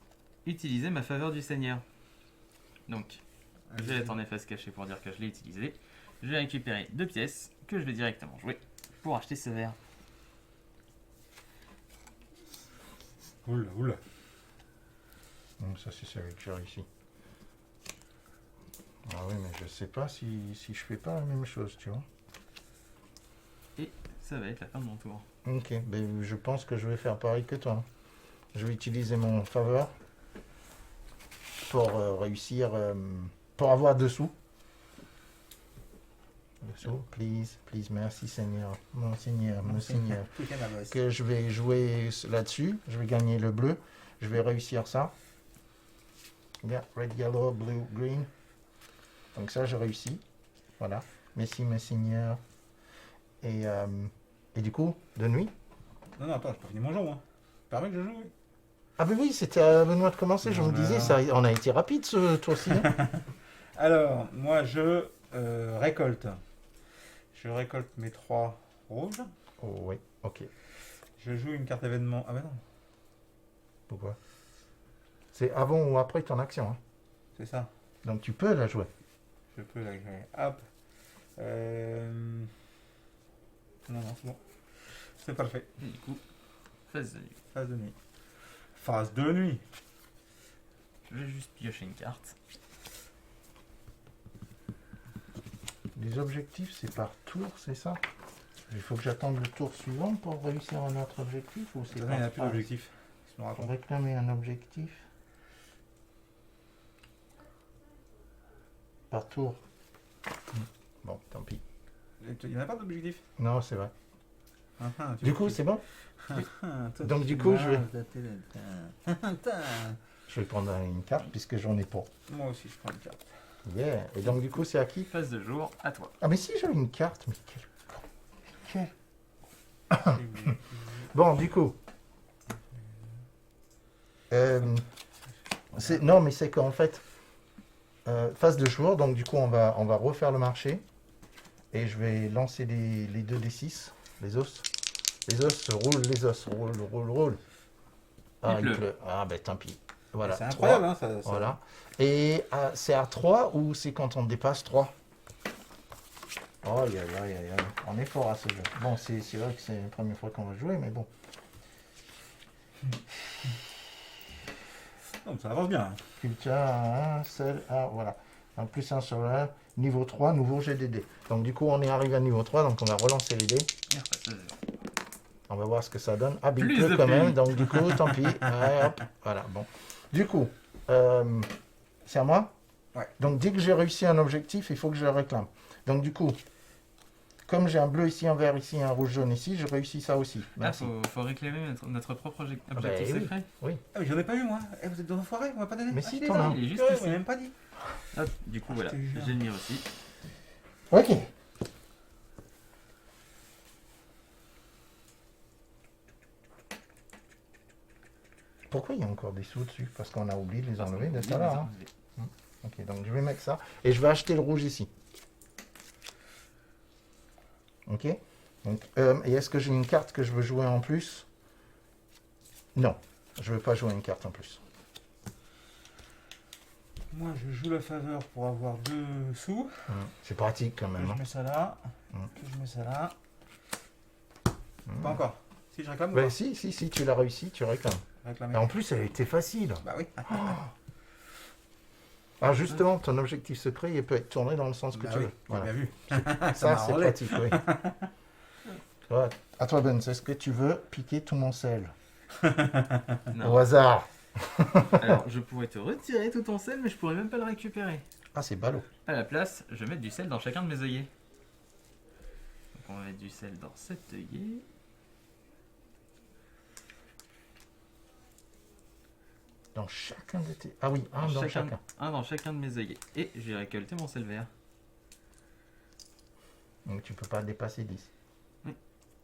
utiliser ma faveur du Seigneur. Donc, je vais être en efface caché pour dire que je l'ai utilisé. Je vais récupérer 2 pièces que je vais directement jouer pour acheter ce verre. Oula, oula. Donc ça c'est celui que j'ai réussi. Ah oui, mais je sais pas si je fais pas la même chose, tu vois. Ça va être la fin de mon tour. Ok, ben je pense que je vais faire pareil que toi. Je vais utiliser mon faveur pour réussir, pour avoir dessous. Dessous, please, please, merci Seigneur, mon Seigneur, mon Seigneur. Que je vais jouer là-dessus, je vais gagner le bleu, je vais réussir ça. Yeah, red, yellow, blue, green. Donc ça, j'ai réussi. Voilà. Merci, mon Seigneur. Et du coup, de nuit. Non, attends, je peux finir mon jour, moi. Permets que je joue, oui. Ah ben oui, c'était à Benoît de commencer, je me disais, ça, on a été rapide ce tour-ci. Hein. Alors, moi, je récolte. Je récolte mes 3 rouges. Oh oui, ok. Je joue une carte événement. Ah bah non, Pourquoi? C'est avant ou après ton action. Hein. c'est ça. Donc tu peux la jouer. Je peux la créer. Hop. Non, c'est bon. C'est pas le fait. Et du coup, phase de nuit. Phase de nuit. Phase de nuit. Je vais juste piocher une carte. Les objectifs, c'est par tour, c'est ça? Il faut que j'attende le tour suivant pour réussir un autre objectif ou c'est Il n'y par a plus phase? d'objectif. Je me Pour raconte. réclamer un objectif par tour. Bon, tant pis. Il n'y en a pas d'objectif. Non, c'est vrai. Tu Du veux coup, que- c'est bon? Toi, Donc, tu du coup, l'as, je vais- Putain. Je vais prendre une carte puisque j'en ai pas. Moi aussi, je prends une carte. Yeah. Et donc, du coup, c'est à qui? Phase de jour, à toi. Ah, mais si j'avais une carte, mais Bon, du coup. Non, mais c'est qu'en fait, phase de jour, donc du coup, on va refaire le marché. Et je vais lancer les 2 D6, les os. Les os roulent, les os roulent. Ah, Il il pleut. pleut. Ah, ben tant pis. Voilà. C'est 3. incroyable, hein, ça. Voilà. Et c'est à 3 ou c'est quand on dépasse 3? Oh, aïe, aïe, aïe, aïe. On est fort à ce jeu. Bon, c'est vrai que c'est la première fois qu'on va jouer, mais bon. Non, ça avance bien. Culture 1, sel, voilà. En plus, un sur un, niveau 3, nouveau GDD. Donc, du coup, on est arrivé à niveau 3, donc on va relancer les dés. Merde, phase de jour. On va voir ce que ça donne. Ah, ben, il Plus pleut de quand même, pluie. donc du coup, tant pis. Ouais, hop, voilà, bon. Du coup, c'est à moi? Ouais. Donc, dès que j'ai réussi un objectif, il faut que je le réclame. Donc, du coup, comme j'ai un bleu ici, un vert ici, un rouge jaune ici, je réussis ça aussi. Là, Merci. faut réclamer notre propre objectif bah oui. secret. Ah, mais j'en ai pas eu, moi. Eh, vous êtes des enfoirés, on m'a pas donné. Mais Ah, si, je l'ai t'en pas. as un. Il est juste Ouais, ici. on m'a même pas dit. Hop, du coup, voilà. Je te jure. J'ai le mien aussi. Ok. Pourquoi il y a encore des sous dessus? Parce qu'on a oublié de les enlever de tout à l'heure. Hein. Ok, donc je vais mettre ça. Et je vais acheter le rouge ici. Ok. Donc, et est-ce que j'ai une carte que je veux jouer en plus? Non. Je veux pas jouer une carte en plus. Moi, je joue la faveur pour avoir 2 sous. C'est pratique quand Que même. je Hein. mets ça là. Mm. Que je mets ça là. Pas encore. Si je réclame, ou Ben pas si, tu l'as réussi, tu réclames. Réclamer. Et en plus, elle a été facile. Bah oui. Alors justement, ton objectif secret, il peut être tourné dans le sens que Bah tu oui, veux. j'ai Voilà. bien vu. Ça, m'a c'est arrangé. pratique, oui. Ouais. À toi, Ben, est-ce que tu veux piquer tout mon sel? Non. Au hasard. Alors, je pourrais te retirer tout ton sel, mais je pourrais même pas le récupérer. Ah, c'est ballot. À la place, je vais mettre du sel dans chacun de mes œillets. Donc, on va mettre du sel dans cet œillet. Dans chacun de tes... Ah oui, un dans chacun. Un dans chacun de mes œillets. Et j'ai récolté mon sel vert. Donc tu peux pas dépasser 10.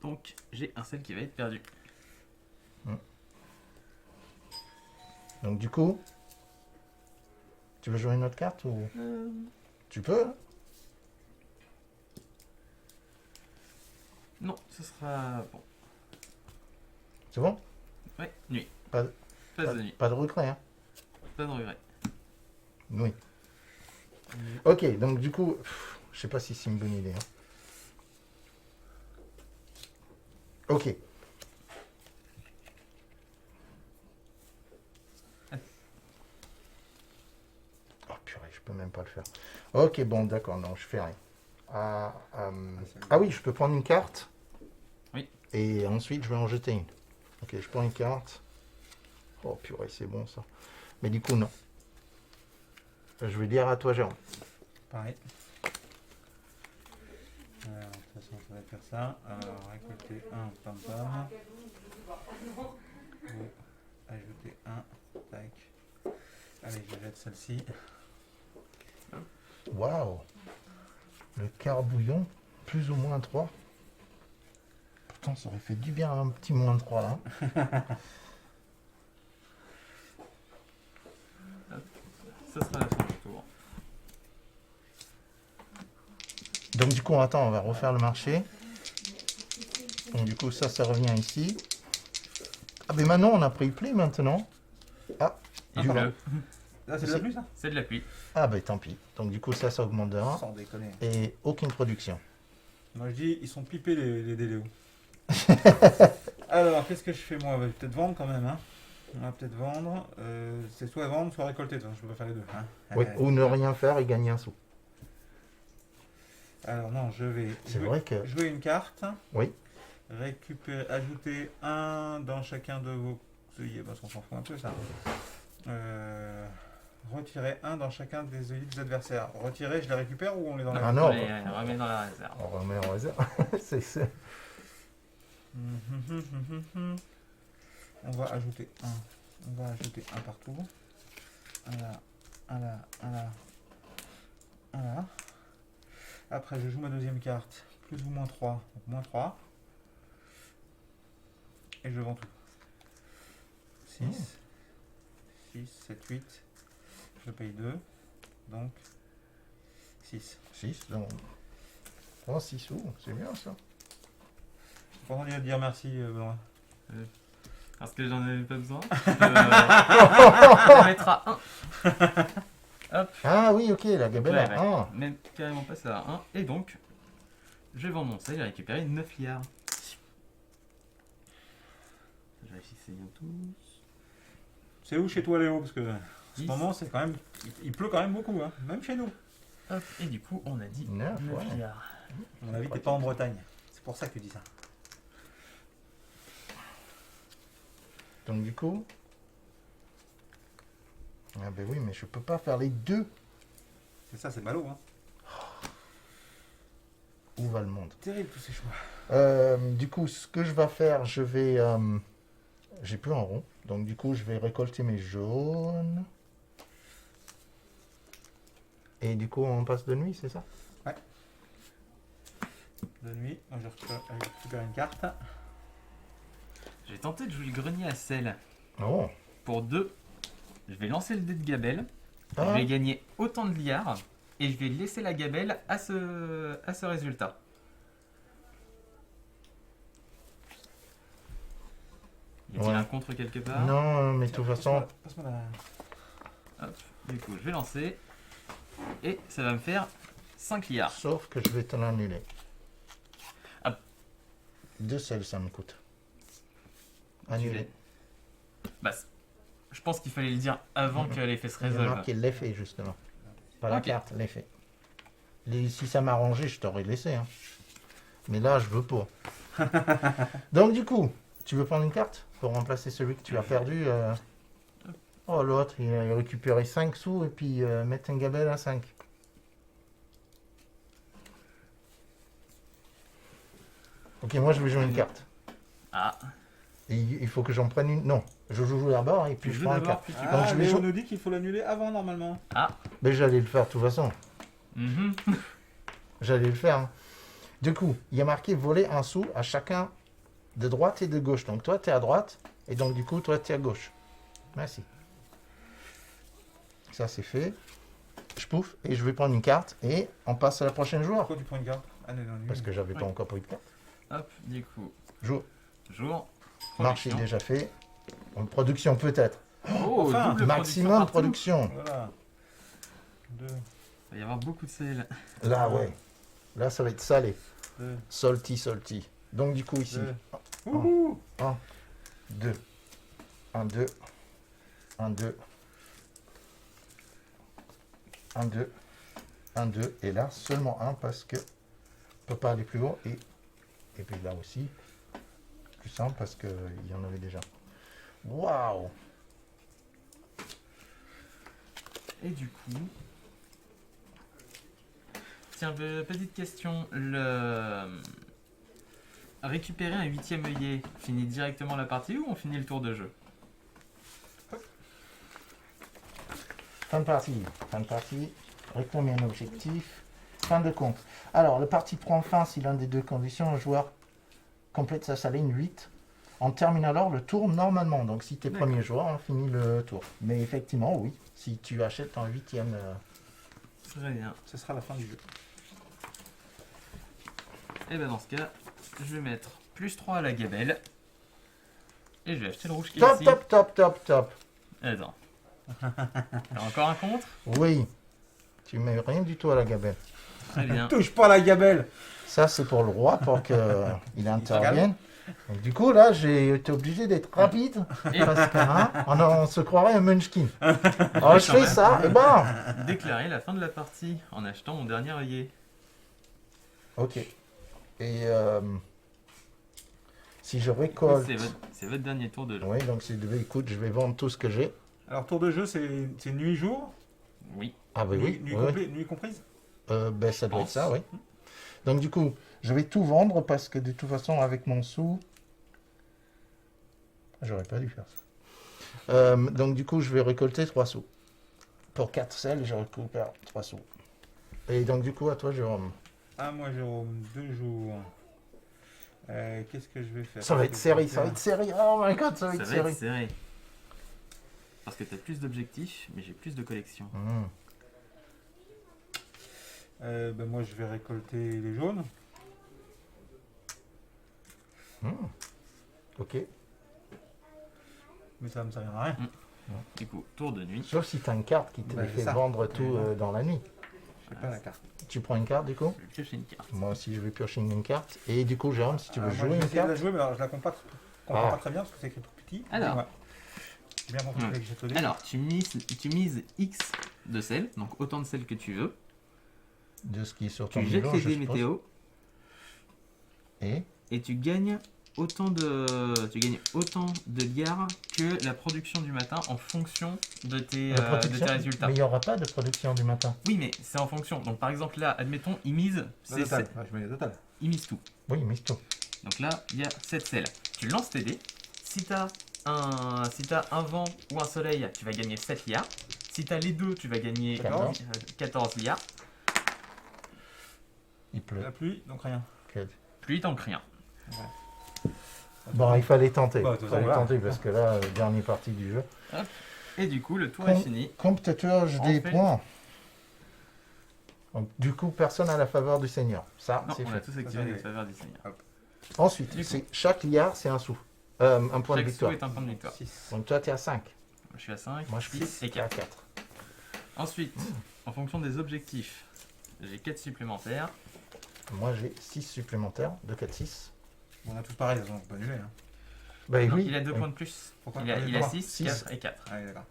Donc, j'ai un sel qui va être perdu. Donc du coup, tu veux jouer une autre carte ou... Tu peux, hein? Non, ce sera bon. C'est bon? Ouais, nuit. Pas, Phase de nuit. pas de regret, hein? pas de regret. Oui. Ok, donc du coup, je sais pas si c'est une bonne idée. Hein. Ok. Oh purée, je peux même pas le faire. Ok, bon, d'accord, non, je fais rien. Ah oui, je peux prendre une carte. Oui. Et ensuite, je vais en jeter une. Ok, je prends une carte. Oh purée, c'est bon ça. Mais du coup, non. Je vais dire à toi, Jérôme. Pareil. Alors, de toute façon, ça va faire ça. Alors, récolter un pam pam. Ajouter un. Tac. Allez, je jette celle-ci. Waouh. Le carbouillon, plus ou moins 3. Pourtant, ça aurait fait du bien un petit moins 3 là. Ça sera la fin du tour. Donc du coup, attends, on va refaire le marché. Donc du coup, ça revient ici. Ah mais maintenant, on a pris le pli maintenant. Ah, Et du bleu. bleu. Là, c'est de la pluie, ça? C'est de la pluie. Ah bah tant pis. Donc du coup, ça augmente de 1. Sans déconner. Et aucune production. Moi, je dis, ils sont pipés, les déléos. Alors, qu'est-ce que je fais, moi? On va peut-être vendre quand même, hein. On va peut-être vendre. C'est soit vendre, soit récolter. Donc, je peux pas faire les deux. Hein. Oui, ou ne rien faire et gagner un sou. Alors, non, je vais C'est vrai que... jouer une carte. Oui. Récupérer, ajouter un dans chacun de vos œillets. Parce qu'on s'en fout un peu, ça. Retirer un dans chacun des œillets des adversaires. Retirer, je les récupère ou on les enlève? Ah non. On les remet dans la réserve. On remet en réserve. c'est ça. On va ajouter un. On va ajouter un partout. Un là, un là, un là, un là. Après, je joue ma deuxième carte. Plus ou moins 3. Donc moins 3. Et je vends tout. 6. 6, 7, 8. Je paye 2. Donc 6. 6, donc... Oh, 6 sous, c'est bien ça. J'ai pas entendu te dire merci, Benoît. Parce que j'en avais pas besoin. On mettra 1. Hop. Ah oui, ok, la gabelle Ouais, a ouais. 1. Même carrément passer à 1. Et donc, je vais vendre mon sel et récupérer 9 liards. Je vérifie que c'est bien tous. C'est où chez toi, Léo? Parce que en ce 10. moment, c'est quand même. Il pleut quand même beaucoup, hein. Même chez nous. Hop. Et du coup, on a dit 9, 9 ouais. liards. À mon avis, t'es pas en Bretagne. C'est pour ça que tu dis ça. Donc du coup... Ah ben oui, mais je peux pas faire les deux. C'est ça, c'est ballot, hein. Où va le monde? Terrible tous ces choix. Du coup, ce que je vais faire, je vais... J'ai plus en rond. Donc du coup, je vais récolter mes jaunes. Et du coup, on passe de nuit, c'est ça? De nuit, moi je récupère une carte. J'ai tenté de jouer le grenier à sel. Oh. Pour 2, je vais lancer le dé de gabelle. Je Ah, vais gagner autant de liards. Et je vais laisser la gabelle à ce résultat. Y a-t-il Ouais. un contre quelque part? non, mais de toute façon... Passe-moi la. Hop, du coup, je vais lancer. Et ça va me faire 5 liards. Sauf que je vais te l'annuler. Ah. 2 sels, ça me coûte. Annulé. Bah, je pense qu'il fallait le dire avant que l'effet se Il y a résolve. marqué l'effet, justement. Pas la Ok. carte, l'effet. Si ça m'arrangeait, je t'aurais laissé. Hein. Mais là, je veux pas. Donc, du coup, tu veux prendre une carte pour remplacer celui que tu as perdu Oh, l'autre, il a récupéré 5 sous et puis mettre un gabelle à 5. Ok, moi, je vais jouer une carte. Ah, Et il faut que j'en prenne une. Non, je joue d'abord et puis je joues prends une d'abord, carte. puis tu Donc, Ah, je vais Léo jouer- nous dit qu'il faut l'annuler avant normalement. Mais j'allais le faire de toute façon. Mhm. J'allais le faire. Hein. Du coup, il y a marqué voler un sou à chacun de droite et de gauche. Donc toi, tu es à droite. Et donc du coup, toi, tu es à gauche. Merci. Ça, c'est fait. Je pouffe et je vais prendre une carte. Et on passe à la prochaine joueur. Pourquoi tu prends une carte? Ah non, non, Parce que j'avais pas Oui. encore pris de carte. Hop, du coup, Jour. jour. Marché Production. déjà fait. En production peut-être. Oh, Enfin, double Maximum partout. production. Voilà. 2, Il va y avoir beaucoup de sel. Là, ouais. Là, ça va être salé. 2, Salty. Donc, du coup, ici, 2. Wouhou! 2. 1, 2. 1, 2. 1, 2. 1, 2. Et là, seulement 1 parce que on peut pas aller plus haut. Et puis là aussi, plus simple parce qu'il y en avait déjà. Waouh! Et du coup... Tiens, petite question. Récupérer un 8e œillet finit directement la partie ou on finit le tour de jeu? Fin de partie. Réclamer un objectif. Fin de compte. Alors, le parti prend fin si l'un des deux conditions, un joueur complète sa saline 8. On termine alors le tour normalement. Donc, si tu es D'accord. premier joueur, on finit le tour. Mais effectivement, oui. Si tu achètes un 8e... Très bien. Ce sera la fin du jeu. Et ben dans ce cas, je vais mettre plus 3 à la gabelle. Et je vais acheter le rouge qui est Top, ici. top. Attends. T'as encore un contre? Oui. Tu mets rien du tout à la gabelle. Très bien. Touche pas la gabelle! Ça, c'est pour le roi, pour qu'il intervienne. Donc, du coup, là, j'ai été obligé d'être rapide. Et Parce qu'on se croirait un Munchkin. Alors, je fais ça, et ben... déclarer la fin de la partie en achetant mon dernier œillet. Ok. Et si je Du coup, récolte... c'est votre dernier tour de jeu. Oui, donc écoute, je vais vendre tout ce que j'ai. Alors, tour de jeu, c'est nuit-jour? Oui. Ah ben oui, Nuit comprise? Ben, ça doit être pense. ça, oui. Donc du coup, je vais tout vendre parce que de toute façon, avec mon sou... J'aurais pas dû faire ça. Donc du coup, je vais récolter 3 sous. Pour 4 sels, je récupère 3 sous. Et donc du coup, à toi, Jérôme. Ah, moi, Jérôme, 2 jours. Qu'est-ce que je vais faire? Ça va être serré, ça va être serré. Oh my god, ça va Ça être va serré. être serré. Parce que t'as plus d'objectifs, mais j'ai plus de collections. Ben, moi, je vais récolter les jaunes. Ok. Mais ça me servira à rien. Du coup, tour de nuit. Sauf si tu as une carte qui te Bah, fait c'est ça. vendre tout dans la nuit. Je sais pas la carte. Tu prends une carte du coup? Je vais piocher une carte. Moi aussi, je vais piocher une carte. Et du coup, Jérôme, si tu veux Moi, je jouer vais une essayer de la carte... jouer, mais alors je la comprends Ah. pas très bien parce que c'est écrit tout petit. Alors. Dis-moi. J'ai bien compris que j'ai tout dit. Alors, tu mises X de sel, donc autant de sel que tu veux. De ce qui est sur ton Tu jettes bilan, les je dés suppose. météo Et et tu gagnes autant de liards que la production du matin en fonction de tes la production, résultats. mais il n'y aura pas de production du matin. Oui, mais c'est en fonction. Donc par exemple là, admettons, il mise, Le total. Ouais, je mets le total. il mise tout. Oui, mais c'est tout. Donc là, il y a 7 sels. Tu lances tes dés. Si t'as un vent ou un soleil, tu vas gagner 7 liards. Si t'as les deux, tu vas gagner 14. 14 liards. Il pleut. La pluie, donc rien. Pluie, t'en rien. Bon, il fallait tenter. Bah, de Il toute fallait façon, tenter parce que là, dernière partie du jeu. Et du coup, le tour est fini. Comptage On des fait- points. Donc, du coup, personne à la faveur du Seigneur. Ça, Non, c'est on a fait. tous activé Ça, les c'est- faveurs du Seigneur. Ensuite, Du coup. chaque liard, c'est un sou. Un point de Chaque victoire. sou est un point de victoire. 6. Donc, toi, tu es à 5. Je suis à 5, Moi, je 6 suis et à 4. 4. Ensuite, en fonction des objectifs, j'ai 4 supplémentaires. Moi, j'ai 6 supplémentaires. 2, 4, 6. On a tous pareil, donc on peut annuler. Hein. Bah Non, oui. il a 2 points de plus. Pourquoi Il a Comment 6, Six. 4 et 4. Ah, oui, d'accord.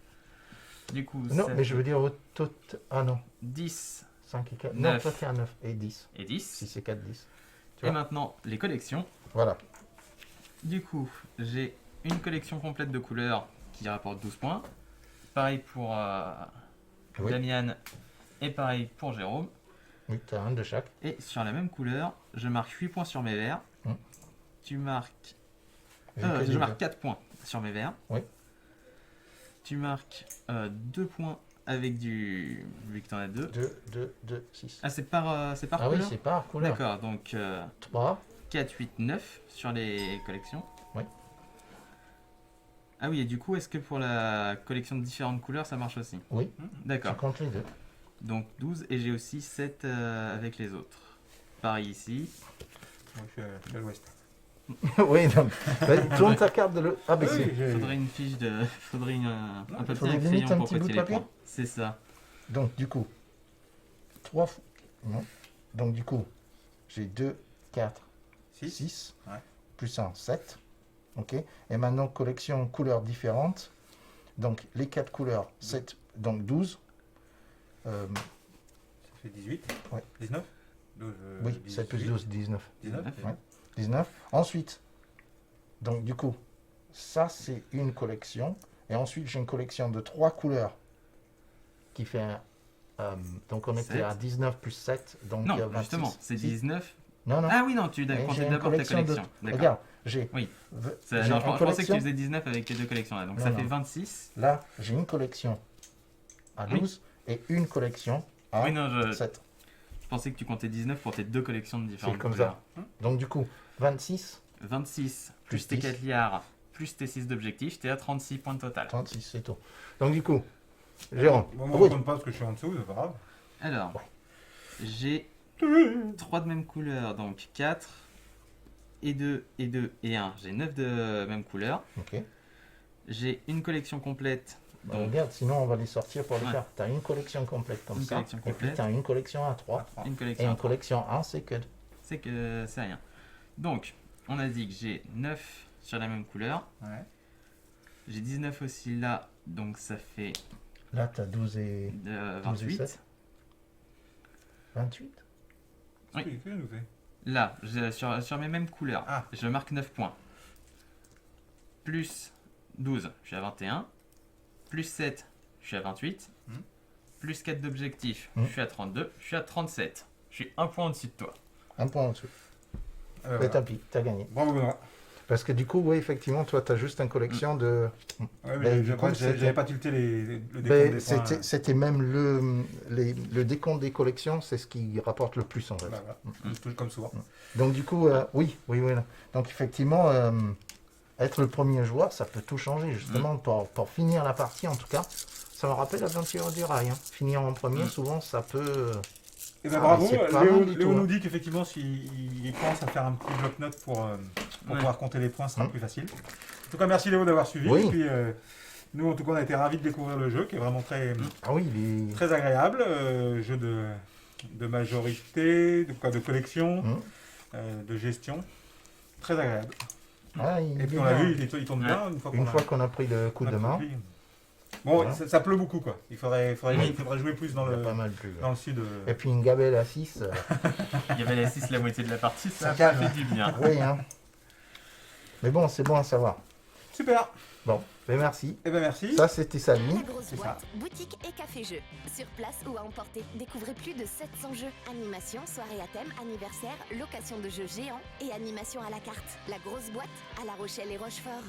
Du coup, Non, ça mais je fait veux dire au total. Ah non. 10 5 et 4. Non, 9. toi, tu es à 9 et 10. et 10. 6 et 4, 10. Tu Et vois. maintenant, les collections. Voilà. Du coup, j'ai une collection complète de couleurs qui rapporte 12 points. Pareil pour Oui. Damian et pareil pour Jérôme. Oui, tu as un de chaque. Et sur la même couleur, je marque 8 points sur mes verts. Hum. Tu marques... J'ai que je des marque deux. 4 points sur mes verts. Oui. Tu marques 2 points avec du... vu que tu en as 2. 2, 6. Ah, c'est par Ah oui, couleur. c'est par couleur. D'accord, donc 3. 4, 8, 9 sur les collections. Oui. Ah oui, et du coup, est-ce que pour la collection de différentes couleurs, ça marche aussi? Oui. Tu D'accord. comptes les deux. Donc 12 et j'ai aussi 7 avec les autres. Pareil ici. Moi, je suis à l'ouest. Oui, donc, vas-y, tourne ta carte de le. Ah, bah Oui, c'est. j'ai- Faudrait une fiche de. Faudrait un papier, faudrait un limite crayon un pour petit bout coter de les papier. points. C'est ça. Donc, du coup, 3 fois. Non. Donc, du coup, j'ai 2, 4, 6. 6, Ouais. plus 1, 7. Ok. Et maintenant, collection couleurs différentes. Donc, les 4 couleurs, 7, donc 12. Ça fait 18. Ouais. 19. 12, Oui, 7 plus 12, 19. 19. Ouais. 19. Ensuite, donc du coup, ça c'est une collection. Et ensuite, j'ai une collection de 3 couleurs qui fait un. Donc on était 7. à 19 plus 7. Donc il y a Non, 26. justement, c'est Si. 19. Non, non. Ah oui, non, tu Et comptais j'ai une d'abord ta collection de- collection. D'accord. Regarde, j'ai. Oui. v- Ça- j'ai non, une je pensais que tu collection. faisais 19 avec les deux collections là. Donc Non, ça non. fait 26. Là, j'ai une collection à Oui. 12 et une collection à Oui, non, je 7. pensais que tu comptais 19 pour tes deux collections de différentes C'est comme couleurs. Donc du coup, 26, 26 Plus plus tes 10. 4 liards plus tes 6 d'objectifs, t'es à 36 points total. 36, c'est tout. Donc du coup, Jérôme. Bon, moi, oui. on compte pas parce que je suis en dessous, c'est pas grave. Alors, j'ai 3 de même couleur, donc 4 et 2 et 2 et 1. J'ai 9 de même couleur. Ok. J'ai une collection complète. Bah, Donc, regarde, sinon on va les sortir pour les Ouais. faire. Tu as une collection complète comme Une ça. collection Et puis complète. tu as une collection à 3. une Et collection. une collection à second. C'est que c'est rien. Donc, on a dit que j'ai 9 sur la même couleur. Ouais. J'ai 19 aussi là, donc ça fait Là, tu as 12 et 12, 12 et 28. 7. 28. Oui. Qu'est-ce que nous fait Là, sur mes mêmes couleurs, Ah. je marque 9 points. Plus 12, je suis à 21. Plus 7, je suis à 28. Mhm. Plus 4 d'objectifs, Mhm. je suis à 32. Je suis à 37. Je suis un point au-dessus de toi. Un point en dessous. Ah, Mais voilà. tant pis, tu as gagné. Bravo Benoît. Parce que du coup, oui, effectivement, toi, tu as juste une collection de. Ouais, Ben, mais du coup, j'avais c'était- pas tilté le décompte Ben, des points. c'était même le décompte des collections, c'est ce qui rapporte le plus en fait. Bah, voilà. Comme souvent. Donc du coup, oui. Là. Donc effectivement, être le premier joueur, ça peut tout changer. Justement, pour finir la partie, en tout cas, ça me rappelle l'aventure du rail. Hein. Finir en premier, souvent, ça peut... Et ben Ah, bravo, mais c'est pas Léo, mal du Léo tout, nous hein. dit qu'effectivement s'il pense à faire un petit bloc-notes pour Ouais. pouvoir compter les points, ce sera Mm. plus facile. En tout cas, merci Léo d'avoir suivi. Oui. Et puis, nous, en tout cas, on a été ravis de découvrir le jeu, qui est vraiment Ah oui, il est... très agréable. Jeu de majorité, de collection, de gestion. Très agréable. Ah, il Et est puis on l'a bien. vu, il tourne bien une fois Une qu'on fois a, qu'on a pris le coup on a de main, compris. Bon, Voilà. ça pleut beaucoup, quoi. Il faudrait Oui. jouer plus dans il y a le, pas mal plus. dans le sud. Et puis une gabelle à 6, Il y avait la 6 la moitié de la partie, ça Ça a calme. fait du bien. oui, hein. Mais bon, c'est bon à savoir. Super. Bon, ben merci. Eh ben merci. Ça, c'était La Samy. grosse C'est boîte, boutique et café-jeux. Sur place ou à emporter. Découvrez plus de 700 jeux. Animation, soirée à thème, anniversaire, location de jeux géants et animation à la carte. La grosse boîte à La Rochelle et Rochefort.